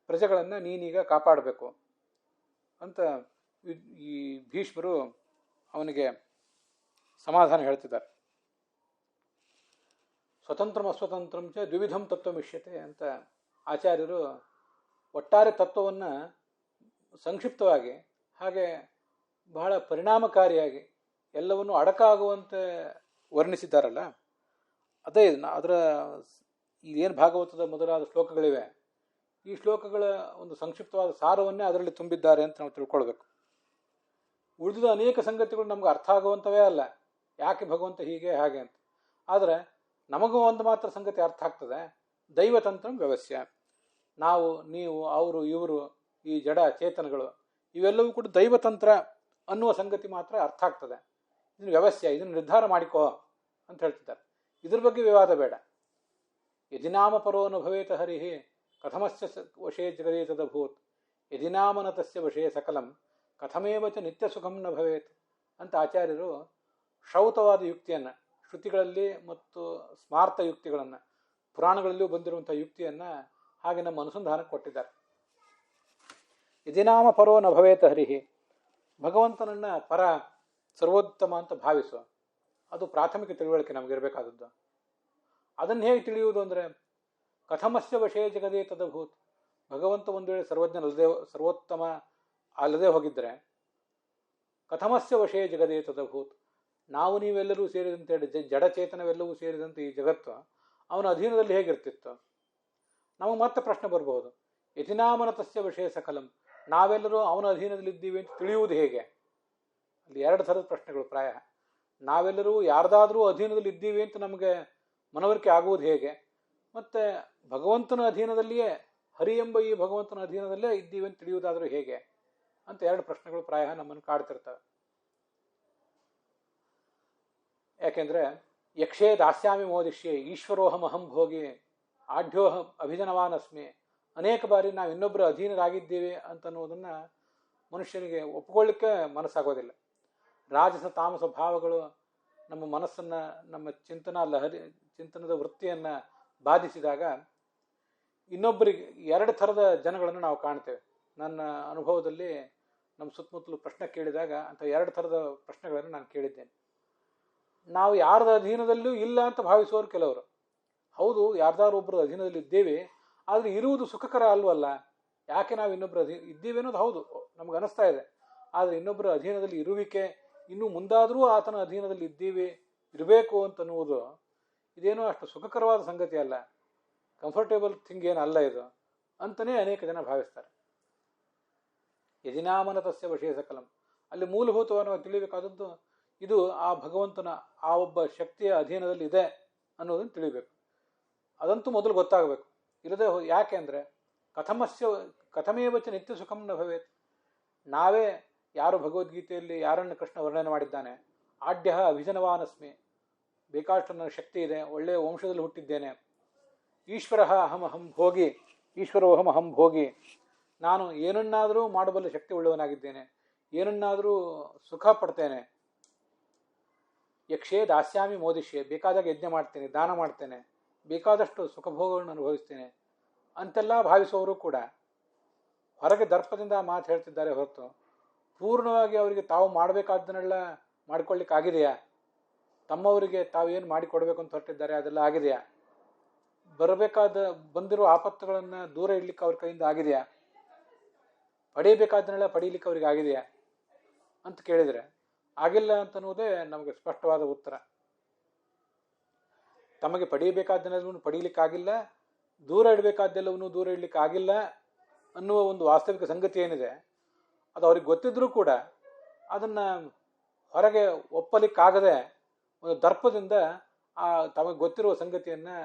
ಪ್ರಜೆಗಳನ್ನು ನೀನೀಗ ಕಾಪಾಡಬೇಕು ಅಂತ ಈ ಭೀಷ್ಮರು ಅವನಿಗೆ ಸಮಾಧಾನ ಹೇಳ್ತಿದ್ದಾರೆ. ಸ್ವತಂತ್ರಂ ಅಸ್ವತಂತ್ರಂ ಚ ದ್ವಿವಿಧಂ ತತ್ವಮಿಷ್ಯತೆ ಅಂತ ಆಚಾರ್ಯರು ಒಟ್ಟಾರೆ ತತ್ವವನ್ನು ಸಂಕ್ಷಿಪ್ತವಾಗಿ ಹಾಗೆ ಬಹಳ ಪರಿಣಾಮಕಾರಿಯಾಗಿ ಎಲ್ಲವನ್ನು ಅಡಕಾಗುವಂತೆ ವರ್ಣಿಸಿದ್ದಾರಲ್ಲ, ಅದೇ ಅದರ ಏನು ಭಾಗವತದ ಮೊದಲಾದ ಶ್ಲೋಕಗಳಿವೆ, ಈ ಶ್ಲೋಕಗಳ ಒಂದು ಸಂಕ್ಷಿಪ್ತವಾದ ಸಾರವನ್ನೇ ಅದರಲ್ಲಿ ತುಂಬಿದ್ದಾರೆ ಅಂತ ನಾವು ತಿಳ್ಕೊಳ್ಬೇಕು. ಉಳಿದ ಅನೇಕ ಸಂಗತಿಗಳು ನಮ್ಗೆ ಅರ್ಥ ಆಗುವಂಥವೇ ಅಲ್ಲ, ಯಾಕೆ ಭಗವಂತ ಹೀಗೆ ಹಾಗೆ ಅಂತ. ಆದರೆ ನಮಗೂ ಒಂದು ಮಾತ್ರ ಸಂಗತಿ ಅರ್ಥ ಆಗ್ತದೆ, ದೈವತಂತ್ರಂ ವ್ಯವಸ್ಯ. ನಾವು, ನೀವು, ಅವರು, ಇವರು, ಈ ಜಡ ಚೇತನಗಳು ಇವೆಲ್ಲವೂ ಕೂಡ ದೈವತಂತ್ರ ಅನ್ನುವ ಸಂಗತಿ ಮಾತ್ರ ಅರ್ಥ ಆಗ್ತದೆ. ಇದನ್ನು ವ್ಯವಸ್ಯ, ಇದನ್ನು ನಿರ್ಧಾರ ಮಾಡಿಕೋ ಅಂತ ಹೇಳ್ತಿದ್ದಾರೆ. ಇದ್ರ ಬಗ್ಗೆ ವಿವಾದ ಬೇಡ. ಯದಿನಾಮ ಪರೋ ನ ಭವೇತ ಹರಿಹಿ ಕಥಮಸ್ಯ ವಶೇ ಜಗದೇತದಭೂತ್ ಯದಿನಾಮನ ತಸ್ಯ ವಶೇ ಸಕಲಂ ಕಥಮೇವಚ ನಿತ್ಯ ಸುಖಂ ನ ಭವೇತ್ ಅಂತ ಆಚಾರ್ಯರು ಶ್ರೌತವಾದ ಯುಕ್ತಿಯನ್ನು, ಶ್ರುತಿಗಳಲ್ಲಿ ಮತ್ತು ಸ್ಮಾರ್ಥ ಯುಕ್ತಿಗಳನ್ನು, ಪುರಾಣಗಳಲ್ಲಿಯೂ ಬಂದಿರುವಂಥ ಯುಕ್ತಿಯನ್ನು ಹಾಗೆ ನಮ್ಮ ಅನುಸಂಧಾನಕ್ಕೆ ಕೊಟ್ಟಿದ್ದಾರೆ. ಯದಿನಾಮ ಪರೋ ನ ಭವೇತ ಹರಿಹಿ, ಭಗವಂತನನ್ನು ಪರ ಸರ್ವೋತ್ತಮ ಅಂತ ಭಾವಿಸು, ಅದು ಪ್ರಾಥಮಿಕ ತಿಳುವಳಿಕೆ ನಮಗಿರಬೇಕಾದದ್ದು. ಅದನ್ನು ಹೇಗೆ ತಿಳಿಯುವುದು ಅಂದರೆ, ಕಥಮಸ್ಯ ವಶೇ ಜಗದೇ ತದಭೂತ್, ಭಗವಂತ ಒಂದು ವೇಳೆ ಸರ್ವಜ್ಞನಲ್ಲದೆ ಸರ್ವೋತ್ತಮ ಅಲ್ಲದೆ ಹೋಗಿದ್ದರೆ, ಕಥಮಸ್ಯ ವಶೇ ಜಗದೇ ತದಭೂತ್, ನಾವು ನೀವೆಲ್ಲರೂ ಸೇರಿದಂತೆ ಜಡಚೇತನವೆಲ್ಲವೂ ಸೇರಿದಂತೆ ಈ ಜಗತ್ತು ಅವನ ಅಧೀನದಲ್ಲಿ ಹೇಗಿರ್ತಿತ್ತು? ನಮಗೆ ಮತ್ತೆ ಪ್ರಶ್ನೆ ಬರ್ಬೋದು, ಯತಿನಾಮನತಸ್ಯ ವಿಷಯ ಸಕಲಂ, ನಾವೆಲ್ಲರೂ ಅವನ ಅಧೀನದಲ್ಲಿದ್ದೀವಿ ಅಂತ ತಿಳಿಯುವುದು ಹೇಗೆ? ಅಲ್ಲಿ ಎರಡು ಥರದ ಪ್ರಶ್ನೆಗಳು ಪ್ರಾಯ. ನಾವೆಲ್ಲರೂ ಯಾರ್ದಾದ್ರೂ ಅಧೀನದಲ್ಲಿ ಇದ್ದೀವಿ ಅಂತ ನಮಗೆ ಮನವರಿಕೆ ಆಗುವುದು ಹೇಗೆ? ಮತ್ತೆ ಭಗವಂತನ ಅಧೀನದಲ್ಲಿಯೇ, ಹರಿ ಎಂಬ ಈ ಭಗವಂತನ ಅಧೀನದಲ್ಲೇ ಇದ್ದೀವಿ ಅಂತ ತಿಳಿಯುವುದಾದ್ರೂ ಹೇಗೆ ಅಂತ ಎರಡು ಪ್ರಶ್ನೆಗಳು ಪ್ರಾಯ ನಮ್ಮನ್ನು ಕಾಡ್ತಿರ್ತವೆ. ಯಾಕೆಂದ್ರೆ ಯಕ್ಷೇ ದಾಸ್ಯಾಮಿ ಮೋದಿಷ್ಯೆ ಈಶ್ವರೋಹಂ ಅಹಂ ಭೋಗಿ ಆಢ್ಯೋಹಂ ಅಭಿಜನವಾನಸ್ಮಿ, ಅನೇಕ ಬಾರಿ ನಾವು ಇನ್ನೊಬ್ಬರ ಅಧೀನರಾಗಿದ್ದೀವಿ ಅಂತನ್ನುವುದನ್ನು ಮನುಷ್ಯನಿಗೆ ಒಪ್ಪಿಕೊಳ್ಳಿಕ್ಕೆ ಮನಸ್ಸಾಗೋದಿಲ್ಲ. ರಾಜಸ ತಾಮಸ ಭಾವಗಳು ನಮ್ಮ ಮನಸ್ಸನ್ನು, ನಮ್ಮ ಚಿಂತನದ ವೃತ್ತಿಯನ್ನು ಬಾಧಿಸಿದಾಗ ಇನ್ನೊಬ್ಬರಿಗೆ ಎರಡು ಥರದ ಜನಗಳನ್ನು ನಾವು ಕಾಣ್ತೇವೆ. ನನ್ನ ಅನುಭವದಲ್ಲಿ ನಮ್ಮ ಸುತ್ತಮುತ್ತಲು ಪ್ರಶ್ನೆ ಕೇಳಿದಾಗ ಅಂತ ಎರಡು ಥರದ ಪ್ರಶ್ನೆಗಳನ್ನು ನಾನು ಕೇಳಿದ್ದೇನೆ. ನಾವು ಯಾರದ ಅಧೀನದಲ್ಲೂ ಇಲ್ಲ ಅಂತ ಭಾವಿಸುವವರು ಕೆಲವರು. ಹೌದು, ಯಾರ್ದಾರು ಒಬ್ಬರ ಅಧೀನದಲ್ಲಿ ಇದ್ದೇವೆ, ಆದರೆ ಇರುವುದು ಸುಖಕರ ಅಲ್ವಲ್ಲ, ಯಾಕೆ ನಾವು ಇನ್ನೊಬ್ಬರ ಇದ್ದೀವಿ ಅನ್ನೋದು ಹೌದು, ನಮ್ಗೆ ಅನಿಸ್ತಾ ಇದೆ. ಆದರೆ ಇನ್ನೊಬ್ಬರ ಅಧೀನದಲ್ಲಿ ಇರುವಿಕೆ, ಇನ್ನು ಮುಂದಾದರೂ ಆತನ ಅಧೀನದಲ್ಲಿ ಇದ್ದೀವಿ, ಇರಬೇಕು ಅಂತನ್ನುವುದು ಇದೇನೋ ಅಷ್ಟು ಸುಖಕರವಾದ ಸಂಗತಿ ಅಲ್ಲ, ಕಂಫರ್ಟೇಬಲ್ ಥಿಂಗ್ ಏನಲ್ಲ ಇದು ಅಂತಲೇ ಅನೇಕ ಜನ ಭಾವಿಸ್ತಾರೆ. ಯಜಿನಾಮನತಸ್ಯ ವಿಷಯ ಸಕಲಂ, ಅಲ್ಲಿ ಮೂಲಭೂತವನ್ನು ನಾವು ತಿಳಿಬೇಕಾದದ್ದು ಇದು ಆ ಭಗವಂತನ ಆ ಒಬ್ಬ ಶಕ್ತಿಯ ಅಧೀನದಲ್ಲಿ ಇದೆ ಅನ್ನೋದನ್ನು ತಿಳಿಬೇಕು. ಅದಂತೂ ಮೊದಲು ಗೊತ್ತಾಗಬೇಕು. ಇಲ್ಲದೆ ಯಾಕೆ ಅಂದರೆ ಕಥಮೇವಚ ನಿತ್ಯ ಸುಖಂ ನ ಭವೇತ್. ನಾವೇ ಯಾರು ಭಗವದ್ಗೀತೆಯಲ್ಲಿ ಯಾರನ್ನು ಕೃಷ್ಣ ವರ್ಣನೆ ಮಾಡಿದ್ದಾನೆ, ಆಢ್ಯ ಅಭಿಜನವಾನಸ್ಮಿ, ಬೇಕಾಷ್ಟು ನನ್ನ ಶಕ್ತಿ ಇದೆ, ಒಳ್ಳೆಯ ವಂಶದಲ್ಲಿ ಹುಟ್ಟಿದ್ದೇನೆ, ಈಶ್ವರ ಅಹಂ ಭೋಗಿ, ಈಶ್ವರೋಹಂ ಅಹಂ ಭೋಗಿ, ನಾನು ಏನನ್ನಾದರೂ ಮಾಡಬಲ್ಲ ಶಕ್ತಿ ಉಳ್ಳವನಾಗಿದ್ದೇನೆ, ಏನನ್ನಾದರೂ ಸುಖ ಪಡ್ತೇನೆ, ಯಕ್ಷೇ ದಾಸ್ಯಾಮಿ ಮೋದಿಷ್ಯೆ, ಬೇಕಾದಾಗ ಯಜ್ಞ ಮಾಡ್ತೇನೆ, ದಾನ ಮಾಡ್ತೇನೆ, ಬೇಕಾದಷ್ಟು ಸುಖಭೋಗಗಳನ್ನು ಅನುಭವಿಸ್ತೇನೆ ಅಂತೆಲ್ಲ ಭಾವಿಸುವವರು ಕೂಡ ಹೊರಗೆ ದರ್ಪದಿಂದ ಮಾತು ಹೇಳ್ತಿದ್ದಾರೆ ಹೊರತು ಪೂರ್ಣವಾಗಿ ಅವರಿಗೆ ತಾವು ಮಾಡಬೇಕಾದ್ದನ್ನೆಲ್ಲ ಮಾಡಿಕೊಳ್ಳಿಕ್ಕಾಗಿದೆಯಾ? ತಮ್ಮವರಿಗೆ ತಾವೇನು ಮಾಡಿಕೊಡ್ಬೇಕು ಅಂತ ಹೊರಟಿದ್ದಾರೆ ಅದೆಲ್ಲ ಆಗಿದೆಯಾ? ಬಂದಿರೋ ಆಪತ್ತುಗಳನ್ನು ದೂರ ಇಡ್ಲಿಕ್ಕೆ ಅವ್ರ ಕೈಯಿಂದ ಆಗಿದೆಯಾ? ಪಡೆಯಬೇಕಾದನ್ನೆಲ್ಲ ಪಡೀಲಿಕ್ಕೆ ಅವ್ರಿಗೆ ಆಗಿದೆಯಾ ಅಂತ ಕೇಳಿದರೆ ಆಗಿಲ್ಲ ಅಂತನ್ನುವುದೇ ನಮಗೆ ಸ್ಪಷ್ಟವಾದ ಉತ್ತರ. ತಮಗೆ ಪಡೆಯಬೇಕಾದ್ದೆಲ್ಲವನ್ನು ಪಡೀಲಿಕ್ಕಾಗಿಲ್ಲ, ದೂರ ಇಡಬೇಕಾದ್ದೆಲ್ಲವನ್ನು ದೂರ ಇಡ್ಲಿಕ್ಕೆ ಆಗಿಲ್ಲ ಅನ್ನುವ ಒಂದು ವಾಸ್ತವಿಕ ಸಂಗತಿ ಏನಿದೆ ಅದು ಅವ್ರಿಗೆ ಗೊತ್ತಿದ್ರೂ ಕೂಡ ಅದನ್ನು ಹೊರಗೆ ಒಪ್ಪಲಿಕ್ಕಾಗದೆ ಒಂದು ದರ್ಪದಿಂದ ಆ ತಮಗೆ ಗೊತ್ತಿರುವ ಸಂಗತಿಯನ್ನು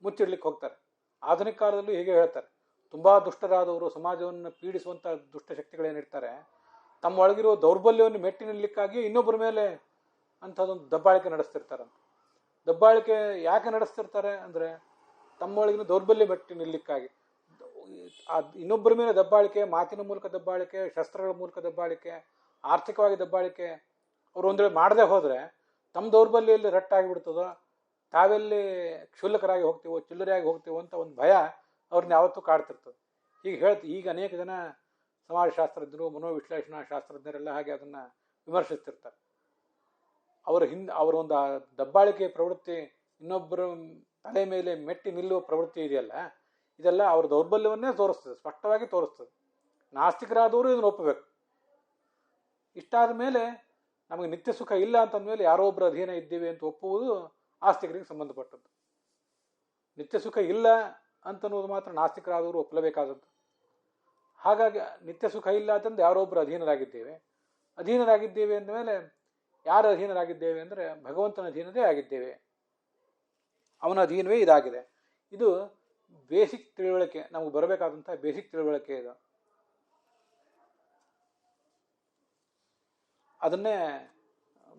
ಮುಚ್ಚಿಡ್ಲಿಕ್ಕೆ ಹೋಗ್ತಾರೆ. ಆಧುನಿಕ ಕಾಲದಲ್ಲೂ ಹೀಗೆ ಹೇಳ್ತಾರೆ. ತುಂಬ ದುಷ್ಟರಾದವರು, ಸಮಾಜವನ್ನು ಪೀಡಿಸುವಂಥ ದುಷ್ಟಶಕ್ತಿಗಳೇನಿರ್ತಾರೆ, ತಮ್ಮ ಒಳಗಿರುವ ದೌರ್ಬಲ್ಯವನ್ನು ಮೆಟ್ಟಿ ನಿಲ್ಲಕ್ಕಾಗಿ ಇನ್ನೊಬ್ಬರ ಮೇಲೆ ಅಂಥದ್ದೊಂದು ದಬ್ಬಾಳಿಕೆ ನಡೆಸ್ತಿರ್ತಾರಂತ. ದಬ್ಬಾಳಿಕೆ ಯಾಕೆ ನಡೆಸ್ತಿರ್ತಾರೆ ಅಂದರೆ ತಮ್ಮೊಳಗಿನ ದೌರ್ಬಲ್ಯ ಮೆಟ್ಟಿ ನಿಲ್ಲಕ್ಕಾಗಿ. ಇನ್ನೊಬ್ಬರ ಮೇಲೆ ದಬ್ಬಾಳಿಕೆ, ಮಾತಿನ ಮೂಲಕ ದಬ್ಬಾಳಿಕೆ, ಶಸ್ತ್ರಗಳ ಮೂಲಕ ದಬ್ಬಾಳಿಕೆ, ಆರ್ಥಿಕವಾಗಿ ದಬ್ಬಾಳಿಕೆ ಅವರು ಒಂದೇಳೆ ಮಾಡದೆ ಹೋದರೆ ತಮ್ಮ ದೌರ್ಬಲ್ಯಲ್ಲಿ ರಟ್ಟಾಗಿಬಿಡ್ತದೋ, ತಾವೆಲ್ಲಿ ಕ್ಷುಲ್ಲಕರಾಗಿ ಹೋಗ್ತೀವೋ, ಚಿಲ್ಲರೆಯಾಗಿ ಹೋಗ್ತೀವೋ ಅಂತ ಒಂದು ಭಯ ಅವ್ರನ್ನ ಯಾವತ್ತೂ ಕಾಡ್ತಿರ್ತದೆ. ಈಗ ಅನೇಕ ಜನ ಸಮಾಜಶಾಸ್ತ್ರಜ್ಞರು, ಮನೋವಿಶ್ಲೇಷಣಾ ಶಾಸ್ತ್ರಜ್ಞರೆಲ್ಲ ಹಾಗೆ ಅದನ್ನು ವಿಮರ್ಶಿಸ್ತಿರ್ತಾರೆ. ಅವರ ಒಂದು ದಬ್ಬಾಳಿಕೆ ಪ್ರವೃತ್ತಿ, ಇನ್ನೊಬ್ಬರ ತಲೆ ಮೇಲೆ ಮೆಟ್ಟಿ ನಿಲ್ಲುವ ಪ್ರವೃತ್ತಿ ಇದೆಯಲ್ಲ, ಇದೆಲ್ಲ ಅವರ ದೌರ್ಬಲ್ಯವನ್ನೇ ತೋರಿಸ್ತದೆ, ಸ್ಪಷ್ಟವಾಗಿ ತೋರಿಸ್ತದೆ. ನಾಸ್ತಿಕರಾದವರು ಇದನ್ನು ಒಪ್ಪಬೇಕು. ಇಷ್ಟಾದ ಮೇಲೆ ನಮಗೆ ನಿತ್ಯ ಸುಖ ಇಲ್ಲ ಅಂತಂದಮೇಲೆ ಯಾರೋ ಒಬ್ಬರ ಅಧೀನ ಇದ್ದೀವಿ ಅಂತ ಒಪ್ಪುವುದು ಆಸ್ತಿಕರಿಗೆ ಸಂಬಂಧಪಟ್ಟದ್ದು. ನಿತ್ಯ ಸುಖ ಇಲ್ಲ ಅಂತನ್ನುವುದು ಮಾತ್ರ ನಾಸ್ತಿಕರಾದವರು ಒಪ್ಪಲೇಬೇಕಾದದ್ದು. ಹಾಗಾಗಿ ನಿತ್ಯ ಸುಖ ಇಲ್ಲ ಅಂತಂದು ಯಾರೋ ಒಬ್ಬರು ಅಧೀನರಾಗಿದ್ದೇವೆ ಅಂದಮೇಲೆ ಯಾರು ಅಧೀನರಾಗಿದ್ದೇವೆ ಅಂದರೆ ಭಗವಂತನ ಅಧೀನದೇ ಆಗಿದ್ದೇವೆ, ಅವನ ಅಧೀನವೇ ಇದಾಗಿದೆ. ಇದು ಬೇಸಿಕ್ ತಿಳುವಳಿಕೆ, ನಮಗೆ ಬರಬೇಕಾದಂತಹ ಬೇಸಿಕ್ ತಿಳುವಳಿಕೆ ಇದು. ಅದನ್ನೇ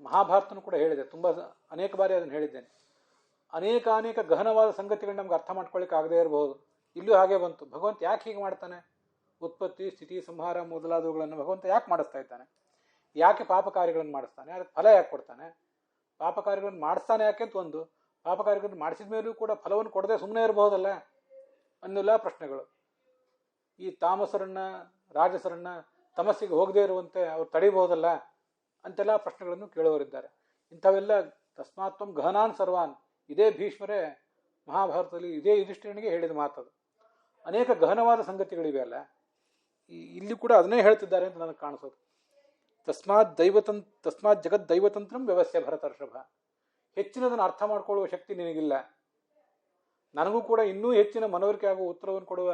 ಮಹಾಭಾರತನೂ ಕೂಡ ಹೇಳಿದೆ, ಅನೇಕ ಬಾರಿ ಅದನ್ನು ಹೇಳಿದ್ದೇನೆ. ಅನೇಕ ಗಹನವಾದ ಸಂಗತಿಗಳು ನಮ್ಗೆ ಅರ್ಥ ಮಾಡ್ಕೊಳ್ಳಿಕ್ಕೆ ಆಗದೇ ಇರಬಹುದು. ಇಲ್ಲೂ ಹಾಗೆ ಬಂತು. ಭಗವಂತ ಯಾಕೆ ಹೀಗೆ ಮಾಡ್ತಾನೆ? ಉತ್ಪತ್ತಿ, ಸ್ಥಿತಿ, ಸಂಹಾರ ಮೊದಲಾದವುಗಳನ್ನು ಭಗವಂತ ಯಾಕೆ ಮಾಡಿಸ್ತಾ ಇದ್ದಾನೆ? ಯಾಕೆ ಪಾಪ ಕಾರ್ಯಗಳನ್ನು ಮಾಡಿಸ್ತಾನೆ? ಅದಕ್ಕೆ ಫಲ ಯಾಕೆ ಕೊಡ್ತಾನೆ? ಪಾಪ ಕಾರ್ಯಗಳನ್ನು ಮಾಡಿಸ್ತಾನೆ ಯಾಕೆ ಅಂತ ಒಂದು, ಪಾಪ ಕಾರ್ಯಗಳನ್ನು ಮಾಡಿಸಿದ ಮೇಲೂ ಕೂಡ ಫಲವನ್ನು ಕೊಡದೆ ಸುಮ್ಮನೆ ಇರಬಹುದಲ್ಲ ಅನ್ನೆಲ್ಲ ಪ್ರಶ್ನೆಗಳು. ಈ ತಾಮಸರನ್ನ, ರಾಜಸರನ್ನ ತಮಸ್ಸಿಗೆ ಹೋಗದೇ ಇರುವಂತೆ ಅವ್ರು ತಡೀಬಹುದಲ್ಲ ಅಂತೆಲ್ಲ ಪ್ರಶ್ನೆಗಳನ್ನು ಕೇಳುವವರಿದ್ದಾರೆ. ಇಂಥವೆಲ್ಲ ತಸ್ಮಾತ್ವಂ ಗಹನಾನ್ ಸರ್ವಾನ್, ಇದೇ ಭೀಷ್ಮರೇ ಮಹಾಭಾರತದಲ್ಲಿ ಇದೇ ಯುಧಿಷ್ಠಿರನಿಗೆ ಹೇಳಿದ ಮಾತದು. ಅನೇಕ ಗಹನವಾದ ಸಂಗತಿಗಳಿವೆ ಅಲ್ಲ, ಇಲ್ಲಿ ಕೂಡ ಅದನ್ನೇ ಹೇಳ್ತಿದ್ದಾರೆ ಅಂತ ನನಗೆ ಕಾಣಿಸೋದು. ತಸ್ಮಾತ್ ಜಗತ್ ದೈವತಂತ್ರಂ ವ್ಯವಸ್ಥೆ ಭರತರ್ಷಭ. ಹೆಚ್ಚಿನದನ್ನು ಅರ್ಥ ಮಾಡಿಕೊಳ್ಳುವ ಶಕ್ತಿ ನಿನಗಿಲ್ಲ, ನನಗೂ ಕೂಡ ಇನ್ನೂ ಹೆಚ್ಚಿನ ಮನವರಿಕೆ ಆಗುವ ಉತ್ತರವನ್ನು ಕೊಡುವ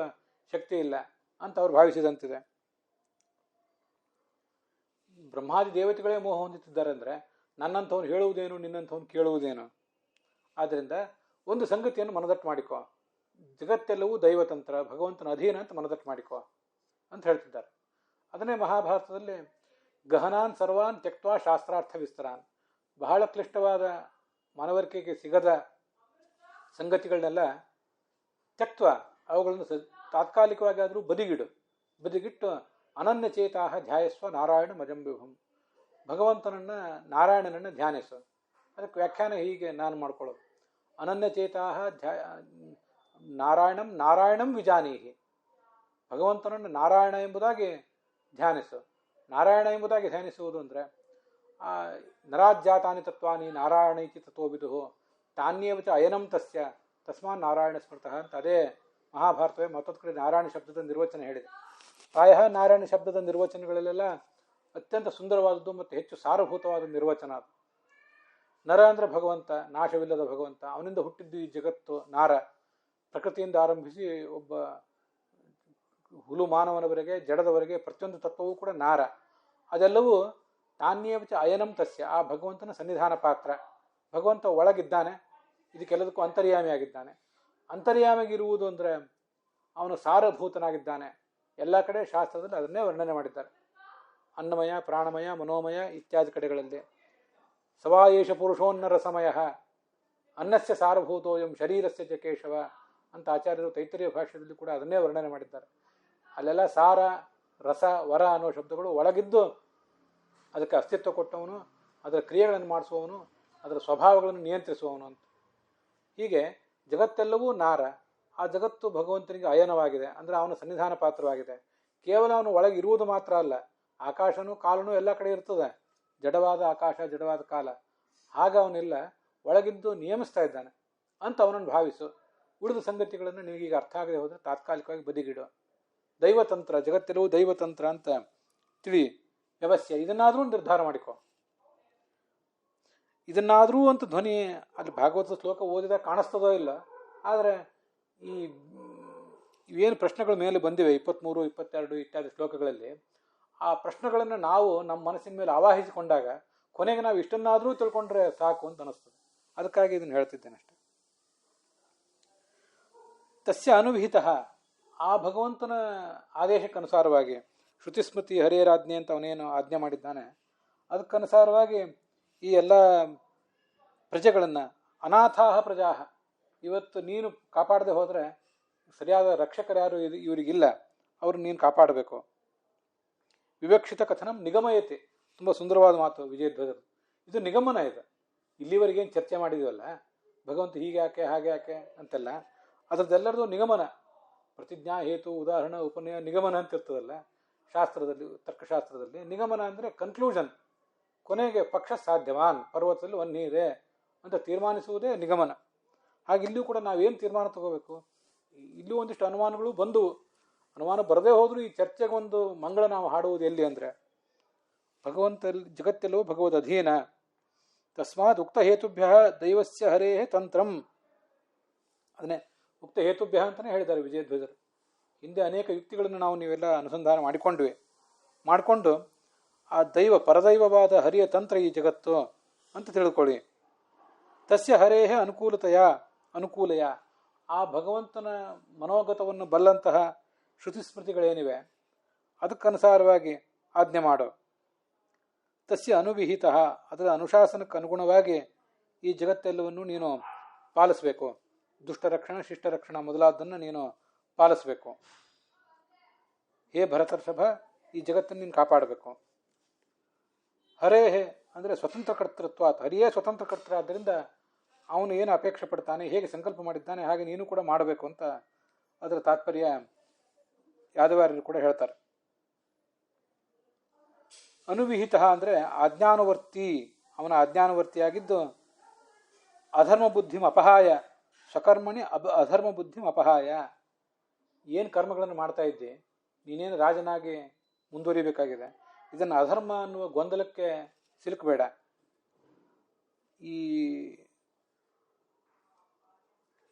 ಶಕ್ತಿ ಇಲ್ಲ ಅಂತ ಅವ್ರು ಭಾವಿಸಿದಂತಿದೆ. ಬ್ರಹ್ಮಾದಿ ದೇವತೆಗಳೇ ಮೋಹ ಹೊಂದುತ್ತಿದ್ದಾರೆ ಅಂದರೆ ನನ್ನಂಥವ್ನು ಹೇಳುವುದೇನು, ನಿನ್ನಂಥವ್ನು ಕೇಳುವುದೇನು? ಆದ್ದರಿಂದ ಒಂದು ಸಂಗತಿಯನ್ನು ಮನದಟ್ಟು ಮಾಡಿಕೊ, ಜಗತ್ತೆಲ್ಲವೂ ದೈವತಂತ್ರ, ಭಗವಂತನ ಅಧೀನ ಅಂತ ಮನದಟ್ಟು ಮಾಡಿಕೊ ಅಂತ ಹೇಳ್ತಿದ್ದಾರೆ. ಅದನ್ನೇ ಮಹಾಭಾರತದಲ್ಲಿ ಗಹನಾನ್ ಸರ್ವಾನ್ ತ್ಯಕ್ವಾ ಶಾಸ್ತ್ರಾರ್ಥ ವಿಸ್ತರಾನ್, ಬಹಳ ಕ್ಲಿಷ್ಟವಾದ ಮನವರಿಕೆಗೆ ಸಿಗದ ಸಂಗತಿಗಳನ್ನೆಲ್ಲ ತ್ಯಕ್ವ, ಅವುಗಳನ್ನು ತಾತ್ಕಾಲಿಕವಾಗಿ ಆದರೂ ಬದಿಗಿಟ್ಟು ಅನನ್ಯ ಚೇತಾಹ ಧ್ಯಾಯಸ್ವ ನಾರಾಯಣ ಮಜಂಬಿಭಂ, ಭಗವಂತನನ್ನು ನಾರಾಯಣನನ್ನು ಧ್ಯಾನಿಸು. ಅದಕ್ಕೆ ವ್ಯಾಖ್ಯಾನ ಹೀಗೆ ನಾನು ಮಾಡ್ಕೊಳ್ಳೋದು: ಅನನ್ಯ ಚೇತಾಹ ನಾರಾಯಣಂ ವಿಜಾನೀಹಿ, ಭಗವಂತನನ್ನು ನಾರಾಯಣ ಎಂಬುದಾಗಿ ಧ್ಯಾನಿಸು. ನಾರಾಯಣ ಎಂಬುದಾಗಿ ಧ್ಯಾನಿಸುವುದು ಅಂದರೆ ನರಾಜ್ಜಾತಾನಿ ತತ್ವಾನಿ ನಾರಾಯಣ ಇತಿ ತತ್ವವಿದು ತಾನ್ಯೇವಚ ಅಯನಂ ತಸ್ಯ ತಸ್ಮಾನ್ ನಾರಾಯಣ ಸ್ಮೃತಃ ಅಂತ ಅದೇ ಮಹಾಭಾರತವೇ ಮತ್ತೊಂದು ಕಡೆ ನಾರಾಯಣ ಶಬ್ದದ ನಿರ್ವಚನ ಹೇಳಿದೆ. ಪ್ರಾಯ ನಾರಾಯಣ ಶಬ್ದದ ನಿರ್ವಚನಗಳಲ್ಲೆಲ್ಲ ಅತ್ಯಂತ ಸುಂದರವಾದದ್ದು ಮತ್ತು ಹೆಚ್ಚು ಸಾರಭೂತವಾದ ನಿರ್ವಚನ ಅದು. ನರ ಅಂದರೆ ಭಗವಂತ, ನಾಶವಿಲ್ಲದ ಭಗವಂತ, ಅವನಿಂದ ಹುಟ್ಟಿದ್ದು ಈ ಜಗತ್ತು. ನಾರ ಪ್ರಕೃತಿಯಿಂದ ಆರಂಭಿಸಿ ಒಬ್ಬ ಹುಲು ಮಾನವನವರೆಗೆ, ಜಡದವರೆಗೆ ಪ್ರತಿಯೊಂದು ತತ್ವವೂ ಕೂಡ ನಾರ. ಅದೆಲ್ಲವೂ ತಾನ್ಯೇವಚ ಅಯನಂ ತಸ್ಯ, ಆ ಭಗವಂತನ ಸನ್ನಿಧಾನ ಪಾತ್ರ. ಭಗವಂತ ಒಳಗಿದ್ದಾನೆ, ಇದಕ್ಕೆಲ್ಲದಕ್ಕೂ ಅಂತರ್ಯಾಮಿಯಾಗಿದ್ದಾನೆ. ಅಂತರ್ಯಾಮಿಗಿರುವುದು ಅಂದರೆ ಅವನು ಸಾರಭೂತನಾಗಿದ್ದಾನೆ. ಎಲ್ಲ ಕಡೆ ಶಾಸ್ತ್ರದಲ್ಲಿ ಅದನ್ನೇ ವರ್ಣನೆ ಮಾಡಿದ್ದಾರೆ. ಅನ್ನಮಯ, ಪ್ರಾಣಮಯ, ಮನೋಮಯ ಇತ್ಯಾದಿ ಕಡೆಗಳಲ್ಲಿ ಸವಾಯೇಷ ಪುರುಷೋನ್ನರ ಸಮಯ ಅನ್ನಸ್ಯ ಸಾರಭೂತೋಯಂ ಶರೀರಸ್ಯ ಚ ಕೇಶವ ಅಂತ ಆಚಾರ್ಯರು ತೈತರೀಯ ಭಾಷೆಯಲ್ಲಿ ಕೂಡ ಅದನ್ನೇ ವರ್ಣನೆ ಮಾಡಿದ್ದಾರೆ. ಅಲ್ಲೆಲ್ಲ ಸಾರ, ರಸ, ವರ ಅನ್ನೋ ಶಬ್ದಗಳು ಒಳಗಿದ್ದು ಅದಕ್ಕೆ ಅಸ್ತಿತ್ವ ಕೊಟ್ಟವನು, ಅದರ ಕ್ರಿಯೆಗಳನ್ನು ಮಾಡಿಸುವವನು, ಅದರ ಸ್ವಭಾವಗಳನ್ನು ನಿಯಂತ್ರಿಸುವವನು ಅಂತ. ಹೀಗೆ ಜಗತ್ತೆಲ್ಲವೂ ನಾರ. ಆ ಜಗತ್ತು ಭಗವಂತನಿಗೆ ಅಯನವಾಗಿದೆ, ಅಂದರೆ ಅವನ ಸನ್ನಿಧಾನ ಪಾತ್ರವಾಗಿದೆ. ಕೇವಲ ಅವನು ಒಳಗೆ ಇರುವುದು ಮಾತ್ರ ಅಲ್ಲ, ಆಕಾಶನೂ ಕಾಲನೂ ಎಲ್ಲ ಕಡೆ ಇರ್ತದೆ. ಜಡವಾದ ಆಕಾಶ, ಜಡವಾದ ಕಾಲ, ಆಗ ಅವನೆಲ್ಲ ಒಳಗಿದ್ದು ನಿಯಮಿಸ್ತಾ ಇದ್ದಾನೆ ಅಂತ ಅವನನ್ನು ಭಾವಿಸು. ಉಳಿದ ಸಂಗತಿಗಳನ್ನು ನಿನಗೀಗ ಅರ್ಥ ಆಗದೆ ಹೋದರೆ ತಾತ್ಕಾಲಿಕವಾಗಿ ಬದಿಗಿಡು. ದೈವತಂತ್ರ, ಜಗತ್ತೆಲ್ಲವೂ ದೈವತಂತ್ರ ಅಂತ ತಿಳಿ. ವ್ಯವಸ್ಥೆ ಇದನ್ನಾದರೂ ನಿರ್ಧಾರ ಮಾಡಿಕೊ. ಇದನ್ನಾದರೂ ಅಂತ ಧ್ವನಿ ಅಲ್ಲಿ ಭಾಗವತ ಶ್ಲೋಕ ಓದಿದಾಗ ಕಾಣಿಸ್ತದೋ ಇಲ್ಲ. ಆದರೆ ಇವೇನು ಪ್ರಶ್ನೆಗಳ ಮೇಲೆ ಬಂದಿವೆ 23, 22 ಇತ್ಯಾದಿ ಶ್ಲೋಕಗಳಲ್ಲಿ, ಆ ಪ್ರಶ್ನೆಗಳನ್ನು ನಾವು ನಮ್ಮ ಮನಸ್ಸಿನ ಮೇಲೆ ಆವಾಹಿಸಿಕೊಂಡಾಗ ಕೊನೆಗೆ ನಾವು ಇಷ್ಟನ್ನಾದರೂ ತಿಳ್ಕೊಂಡ್ರೆ ಸಾಕು ಅಂತ ಅನಿಸ್ತದೆ. ಅದಕ್ಕಾಗಿ ಇದನ್ನು ಹೇಳ್ತಿದ್ದೇನೆ ಅಷ್ಟೆ. ತಸ್ಯ ಅನುವಿಹಿತ, ಆ ಭಗವಂತನ ಆದೇಶಕ್ಕನುಸಾರವಾಗಿ, ಶ್ರುತಿಸ್ಮೃತಿ ಹರಿಯರಾಜ್ಞೆ ಅಂತ ಅವನೇನು ಆಜ್ಞೆ ಮಾಡಿದ್ದಾನೆ ಅದಕ್ಕನುಸಾರವಾಗಿ ಈ ಎಲ್ಲ ಪ್ರಜೆಗಳನ್ನು, ಅನಾಥಾಹ ಪ್ರಜಾಹ, ಇವತ್ತು ನೀನು ಕಾಪಾಡದೆ ಹೋದರೆ ಸರಿಯಾದ ರಕ್ಷಕರ್ಯಾರು ಇವರಿಗಿಲ್ಲ, ಅವ್ರನ್ನ ನೀನು ಕಾಪಾಡಬೇಕು. ವಿವಕ್ಷಿತ ಕಥನಂ ನಿಗಮಯತೆ, ತುಂಬ ಸುಂದರವಾದ ಮಾತು ವಿಜಯಧ್ವಜರು. ಇದು ನಿಗಮನ. ಇದು ಇಲ್ಲಿವರೆಗೇನು ಚರ್ಚೆ ಮಾಡಿದೀವಲ್ಲ, ಭಗವಂತ ಹೀಗೆ ಯಾಕೆ ಹಾಗೆ ಯಾಕೆ ಅಂತೆಲ್ಲ, ಅದರದ್ದೆಲ್ಲರದು ನಿಗಮನ. ಪ್ರತಿಜ್ಞಾ, ಹೇತು, ಉದಾಹರಣೆ, ಉಪನಯ, ನಿಗಮನ ಅಂತ ಇರ್ತದಲ್ಲ ಶಾಸ್ತ್ರದಲ್ಲಿ, ತರ್ಕಶಾಸ್ತ್ರದಲ್ಲಿ. ನಿಗಮನ ಅಂದರೆ ಕನ್ಕ್ಲೂಷನ್, ಕೊನೆಗೆ ಪಕ್ಷ ಸಾಧ್ಯವಾನ್, ಪರ್ವತದಲ್ಲಿ ಒಂದು ನೀರೇ ಅಂತ ತೀರ್ಮಾನಿಸುವುದೇ ನಿಗಮನ. ಹಾಗೆ ಇಲ್ಲಿಯೂ ಕೂಡ ನಾವೇನು ತೀರ್ಮಾನ ತಗೋಬೇಕು? ಇಲ್ಲೂ ಒಂದಿಷ್ಟು ಅನುಮಾನಗಳು ಬಂದವು. ಅನುಮಾನ ಬರದೇ ಹೋದರೂ ಈ ಚರ್ಚೆಗೆ ಒಂದು ಮಂಗಳ ನಾವು ಹಾಡುವುದು ಎಲ್ಲಿ ಅಂದರೆ, ಭಗವಂತ ಜಗತ್ತೆಲ್ಲವೂ ಭಗವದ್ ಅಧೀನ. ತಸ್ಮಾತ್ ಉಕ್ತ ಹೇತುಭ್ಯ ದೈವಸ್ಯ ಹರೇ ತಂತ್ರಂ, ಅದನ್ನೇ ಉಕ್ತ ಹೇತುಭ್ಯ ಅಂತಲೇ ಹೇಳಿದ್ದಾರೆ ವಿಜಯಧ್ವಜರು. ಹಿಂದೆ ಅನೇಕ ಯುಕ್ತಿಗಳನ್ನು ನೀವೆಲ್ಲ ಅನುಸಂಧಾನ ಮಾಡಿಕೊಂಡು ಆ ದೈವ, ಪರದೈವವಾದ ಹರಿಯ ತಂತ್ರ ಈ ಜಗತ್ತು ಅಂತ ತಿಳ್ಕೊಳ್ಳಿ. ತಸ್ಯ ಹರೇಹ ಅನುಕೂಲಯ, ಆ ಭಗವಂತನ ಮನೋಗತವನ್ನು ಬಲ್ಲಂತಹ ಶ್ರುತಿಸ್ಮೃತಿಗಳೇನಿವೆ ಅದಕ್ಕನುಸಾರವಾಗಿ ಆಜ್ಞೆ ಮಾಡೋ. ತಸ್ಯ ಅನುವಿಹಿತ, ಅದರ ಅನುಶಾಸನಕ್ಕೆ ಅನುಗುಣವಾಗಿ ಈ ಜಗತ್ತೆಲ್ಲವನ್ನು ನೀನು ಪಾಲಿಸಬೇಕು. ದುಷ್ಟರಕ್ಷಣ, ಶಿಷ್ಟರಕ್ಷಣ ಮೊದಲಾದನ್ನು ನೀನು ಪಾಲಿಸಬೇಕು. ಹೇ ಭರತರ್ಷಭ, ಈ ಜಗತ್ತನ್ನು ನೀನು ಕಾಪಾಡಬೇಕು. ಹರೇಹೇ ಅಂದರೆ ಸ್ವತಂತ್ರ ಕರ್ತೃತ್ವ, ಹರಿಯೇ ಸ್ವತಂತ್ರ ಕರ್ತೃ. ಆದ್ದರಿಂದ ಅವನು ಏನು ಅಪೇಕ್ಷೆ ಪಡ್ತಾನೆ, ಹೇಗೆ ಸಂಕಲ್ಪ ಮಾಡಿದ್ದಾನೆ ಹಾಗೆ ನೀನು ಕೂಡ ಮಾಡಬೇಕು ಅಂತ ಅದರ ತಾತ್ಪರ್ಯ ಯಾದವಾರ್ಯರು ಕೂಡ ಹೇಳ್ತಾರೆ. ಅನುವಿಹಿತ ಅಂದರೆ ಆಜ್ಞಾನುವರ್ತಿ, ಅವನ ಆಜ್ಞಾನುವರ್ತಿಯಾಗಿದ್ದು ಅಧರ್ಮ ಬುದ್ಧಿಂ ಅಪಹಾಯ, ಸ್ವಕರ್ಮಣಿ ಅಧರ್ಮ ಬುದ್ಧಿಂ ಅಪಹಾಯ. ಏನು ಕರ್ಮಗಳನ್ನು ಮಾಡ್ತಾ ಇದ್ದೆ, ನೀನೇನು ರಾಜನಾಗಿ ಮುಂದುವರಿಬೇಕಾಗಿದೆ, ಇದನ್ನು ಅಧರ್ಮ ಅನ್ನುವ ಗೊಂದಲಕ್ಕೆ ಸಿಲುಕಬೇಡ. ಈ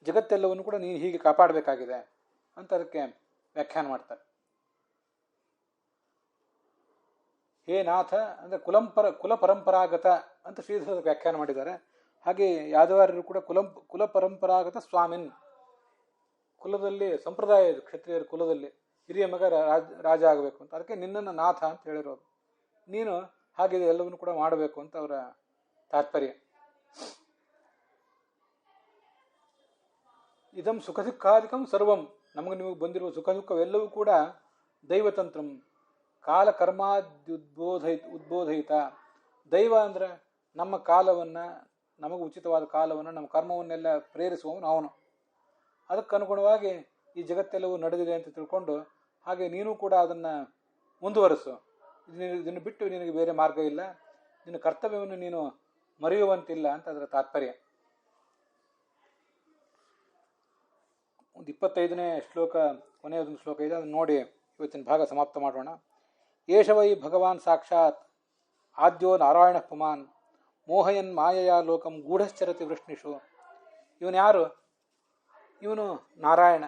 ಜಗತ್ತೆಲ್ಲವನ್ನು ಕೂಡ ನೀನು ಹೀಗೆ ಕಾಪಾಡಬೇಕಾಗಿದೆ ಅಂತ ಅದಕ್ಕೆ ವ್ಯಾಖ್ಯಾನ ಮಾಡ್ತಾರೆ. ಹೇ ನಾಥ ಅಂದರೆ ಕುಲ ಪರಂಪರಾಗತ ಅಂತ ಶ್ರೀಧರ ವ್ಯಾಖ್ಯಾನ ಮಾಡಿದ್ದಾರೆ. ಹಾಗೆ ಯಾದವಾರ್ಯರು ಕೂಡ ಕುಲ ಪರಂಪರಾಗತ ಸ್ವಾಮಿನ್, ಕುಲದಲ್ಲಿ ಸಂಪ್ರದಾಯ ಇದು, ಕ್ಷತ್ರಿಯರ ಕುಲದಲ್ಲಿ ಹಿರಿಯ ಮಗ ರಾಜ ಆಗಬೇಕು ಅಂತ, ಅದಕ್ಕೆ ನಿನ್ನನ್ನು ನಾಥ ಅಂತ ಹೇಳಿರೋದು. ನೀನು ಹಾಗೆ ಎಲ್ಲವನ್ನು ಕೂಡ ಮಾಡಬೇಕು ಅಂತ ಅವರ ತಾತ್ಪರ್ಯ. ಇದಂ ಸುಖ ದುಃಖಾಧಿಕಂ ಸರ್ವಂ, ನಮಗೆ ನಿಮಗೆ ಬಂದಿರುವ ಸುಖ ದುಃಖವೆಲ್ಲವೂ ಕೂಡ ದೈವತಂತ್ರಂ ಕಾಲ ಉದ್ಬೋಧಯಿತ. ದೈವ ಅಂದರೆ ನಮ್ಮ ಕಾಲವನ್ನು, ನಮಗೆ ಉಚಿತವಾದ ಕಾಲವನ್ನು, ನಮ್ಮ ಕರ್ಮವನ್ನೆಲ್ಲ ಪ್ರೇರಿಸುವವನು ಅವನು. ಅದಕ್ಕನುಗುಣವಾಗಿ ಈ ಜಗತ್ತೆಲ್ಲವೂ ನಡೆದಿದೆ ಅಂತ ತಿಳ್ಕೊಂಡು ಹಾಗೆ ನೀನು ಕೂಡ ಅದನ್ನು ಮುಂದುವರಿಸು. ಇದನ್ನು ಬಿಟ್ಟು ನಿನಗೆ ಬೇರೆ ಮಾರ್ಗ ಇಲ್ಲ, ನಿನ್ನ ಕರ್ತವ್ಯವನ್ನು ನೀನು ಮರೆಯುವಂತಿಲ್ಲ ಅಂತ ಅದರ ತಾತ್ಪರ್ಯ. ಒಂದು 25ನೇ ಶ್ಲೋಕ, ಕೊನೆಯದೊಂದು ಶ್ಲೋಕ ಇದೆ, ಅದನ್ನು ನೋಡಿ ಇವತ್ತಿನ ಭಾಗ ಸಮಾಪ್ತ ಮಾಡೋಣ. ಏಷವೈ ಭಗವಾನ್ ಸಾಕ್ಷಾತ್ ಆದ್ಯೋ ನಾರಾಯಣ ಪುಮಾನ್ ಮೋಹಯನ್ ಮಾಯೆಯ ಲೋಕಂ ಗೂಢಶ್ಚರತಿ ವೃಷ್ಣಿಷು. ಇವನು ಯಾರು? ಇವನು ನಾರಾಯಣ,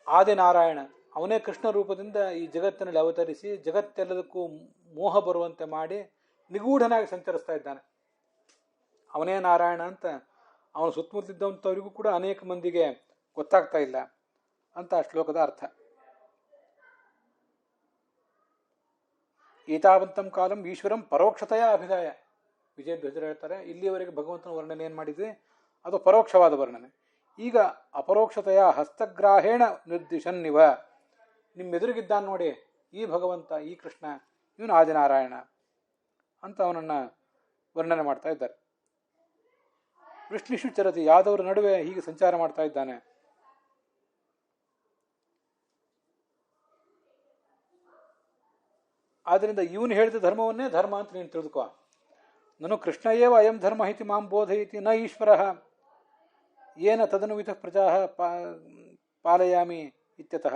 ಆದಿನಾರಾಯಣ. ಅವನೇ ಕೃಷ್ಣ ರೂಪದಿಂದ ಈ ಜಗತ್ತಿನಲ್ಲಿ ಅವತರಿಸಿ ಜಗತ್ತೆಲ್ಲದಕ್ಕೂ ಮೋಹ ಬರುವಂತೆ ಮಾಡಿ ನಿಗೂಢನಾಗಿ ಸಂಚರಿಸ್ತಾ ಇದ್ದಾನೆ. ಅವನೇ ನಾರಾಯಣ ಅಂತ ಅವನು ಸುತ್ತಮುತ್ತಲಿದ್ದಂಥವರಿಗೂ ಕೂಡ ಅನೇಕ ಮಂದಿಗೆ ಗೊತ್ತಾಗ್ತಾ ಇಲ್ಲ ಅಂತ ಆ ಶ್ಲೋಕದ ಅರ್ಥ. ಏತಾವಂತಂ ಕಾಲಂ ಈಶ್ವರಂ ಪರೋಕ್ಷತೆಯ ಅಭಿದಾಯ. ವಿಜಯಧ್ವಜರು ಹೇಳ್ತಾರೆ, ಇಲ್ಲಿಯವರೆಗೆ ಭಗವಂತನ ವರ್ಣನೆ ಏನು ಮಾಡಿದ್ವಿ ಅದು ಪರೋಕ್ಷವಾದ ವರ್ಣನೆ. ಈಗ ಅಪರೋಕ್ಷತೆಯ ಹಸ್ತಗ್ರಾಹೇಣ ನಿರ್ದಿಶನ್ನಿವ, ನಿಮ್ಮೆದುರಿಗಿದ್ದಾನೆ ನೋಡಿ ಈ ಭಗವಂತ, ಈ ಕೃಷ್ಣ, ಇವನು ಆದಿನಾರಾಯಣ ಅಂತ ಅವನನ್ನು ವರ್ಣನೆ ಮಾಡ್ತಾ ಇದ್ದಾರೆ. ವೃಷ್ಣಿಷು ಚರತಿ, ಯಾದವರ ನಡುವೆ ಹೀಗೆ ಸಂಚಾರ ಮಾಡ್ತಾ ಇದ್ದಾನೆ. ಆದ್ದರಿಂದ ಇವನು ಹೇಳಿದ ಧರ್ಮವನ್ನೇ ಧರ್ಮ ಅಂತ ನೀನು ತಿಳಿದುಕೋ. ನಾನು ಕೃಷ್ಣಯೇವ ಅಯಂ ಧರ್ಮ ಇತಿ ಮಾಂ ಬೋಧಯತಿ ನ ಈಶ್ವರ ಏನ ತದನುವಿಧ ಪ್ರಜಾ ಪಾಲಯಾಮಿ ಇತ್ಯತಃ.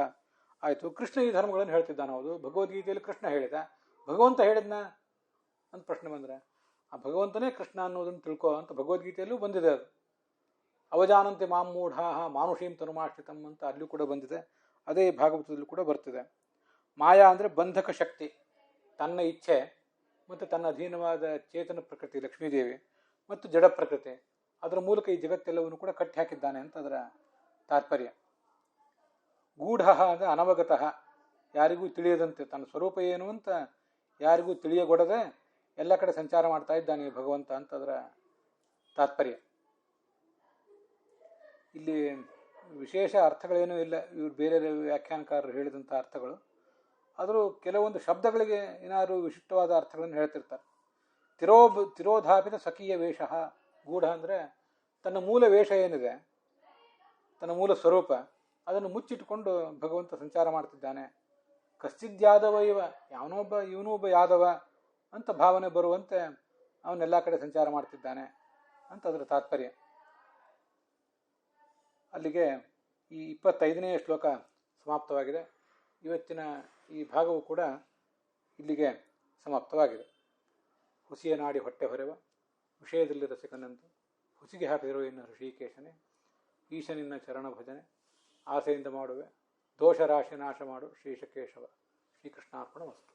ಆಯಿತು, ಕೃಷ್ಣ ಈ ಧರ್ಮಗಳನ್ನು ಹೇಳ್ತಿದ್ದಾನೆ, ಹೌದು. ಭಗವದ್ಗೀತೆಯಲ್ಲಿ ಕೃಷ್ಣ ಹೇಳಿದ, ಭಗವಂತ ಹೇಳಿದ್ನ ಅಂತ ಪ್ರಶ್ನೆ ಬಂದರೆ ಆ ಭಗವಂತನೇ ಕೃಷ್ಣ ಅನ್ನೋದನ್ನು ತಿಳ್ಕೊ ಅಂತ ಭಗವದ್ಗೀತೆಯಲ್ಲೂ ಬಂದಿದೆ. ಅದು ಅವಜಾನಂತೆ ಮಾಂ ಮೂಢಾಹ ಮಾನುಷೀಂ ತನುಮಾಶ್ರಿತಂ ಅಂತ ಅಲ್ಲೂ ಕೂಡ ಬಂದಿದೆ. ಅದೇ ಭಾಗವತದಲ್ಲೂ ಕೂಡ ಬರ್ತಿದೆ. ಮಾಯಾ ಅಂದರೆ ಬಂಧಕ ಶಕ್ತಿ, ತನ್ನ ಇಚ್ಛೆ ಮತ್ತು ತನ್ನ ಅಧೀನವಾದ ಚೇತನ ಪ್ರಕೃತಿ ಲಕ್ಷ್ಮೀದೇವಿ ಮತ್ತು ಜಡ ಪ್ರಕೃತಿ, ಅದರ ಮೂಲಕ ಈ ಜಗತ್ತೆಲ್ಲವನ್ನು ಕೂಡ ಕಟ್ಟಿ ಹಾಕಿದ್ದಾನೆ ಅಂತ ಅದರ ತಾತ್ಪರ್ಯ. ಗೂಢ ಅಂದರೆ ಅನವಗತಃ, ಯಾರಿಗೂ ತಿಳಿಯದಂತೆ, ತನ್ನ ಸ್ವರೂಪ ಏನು ಅಂತ ಯಾರಿಗೂ ತಿಳಿಯಗೊಡದೆ ಎಲ್ಲ ಕಡೆ ಸಂಚಾರ ಮಾಡ್ತಾ ಇದ್ದಾನೆ ಭಗವಂತ ಅಂತ ಅದರ ತಾತ್ಪರ್ಯ. ಇಲ್ಲಿ ವಿಶೇಷ ಅರ್ಥಗಳೇನೂ ಇಲ್ಲ, ಇವರು ಬೇರೆ ವ್ಯಾಖ್ಯಾನಕಾರರು ಹೇಳಿದಂಥ ಅರ್ಥಗಳು. ಆದರೂ ಕೆಲವೊಂದು ಶಬ್ದಗಳಿಗೆ ಏನಾದರೂ ವಿಶಿಷ್ಟವಾದ ಅರ್ಥಗಳನ್ನು ಹೇಳ್ತಿರ್ತಾರೆ. ತಿರೋಧಾಪಿತ ಸ್ವಕೀಯ ವೇಷ. ಗೂಢ ಅಂದರೆ ತನ್ನ ಮೂಲ ವೇಷ ಏನಿದೆ, ತನ್ನ ಮೂಲ ಸ್ವರೂಪ, ಅದನ್ನು ಮುಚ್ಚಿಟ್ಟುಕೊಂಡು ಭಗವಂತ ಸಂಚಾರ ಮಾಡ್ತಿದ್ದಾನೆ. ಕಶ್ಚಿದ್ಯಾದವ ಇವ, ಇವನೂ ಒಬ್ಬ ಯಾದವ ಅಂತ ಭಾವನೆ ಬರುವಂತೆ ಅವನ್ನೆಲ್ಲ ಕಡೆ ಸಂಚಾರ ಮಾಡ್ತಿದ್ದಾನೆ ಅಂತ ಅದರ ತಾತ್ಪರ್ಯ. ಅಲ್ಲಿಗೆ ಈ 25ನೇ ಶ್ಲೋಕ ಸಮಾಪ್ತವಾಗಿದೆ. ಇವತ್ತಿನ ಈ ಭಾಗವು ಕೂಡ ಇಲ್ಲಿಗೆ ಸಮಾಪ್ತವಾಗಿದೆ. ಹುಸಿಯ ನಾಡಿ ಹೊಟ್ಟೆ ಹೊರೆವ ವಿಷಯದಲ್ಲಿ ರಸಿಕನಂತು ಹುಸಿಗೆ ಹಾಕಿದಿರೋ ಇನ್ನು ಋಷಿಕೇಶನೇ, ಈಶನಿನ್ನ ಚರಣ ಭಜನೆ ಆಸೆಯಿಂದ ಮಾಡುವೆ, ದೋಷ ರಾಶಿ ನಾಶ ಮಾಡು ಶ್ರೀಶಕೇಶವ. ಶ್ರೀಕೃಷ್ಣಾರ್ಪಣ ವಸ್ತು.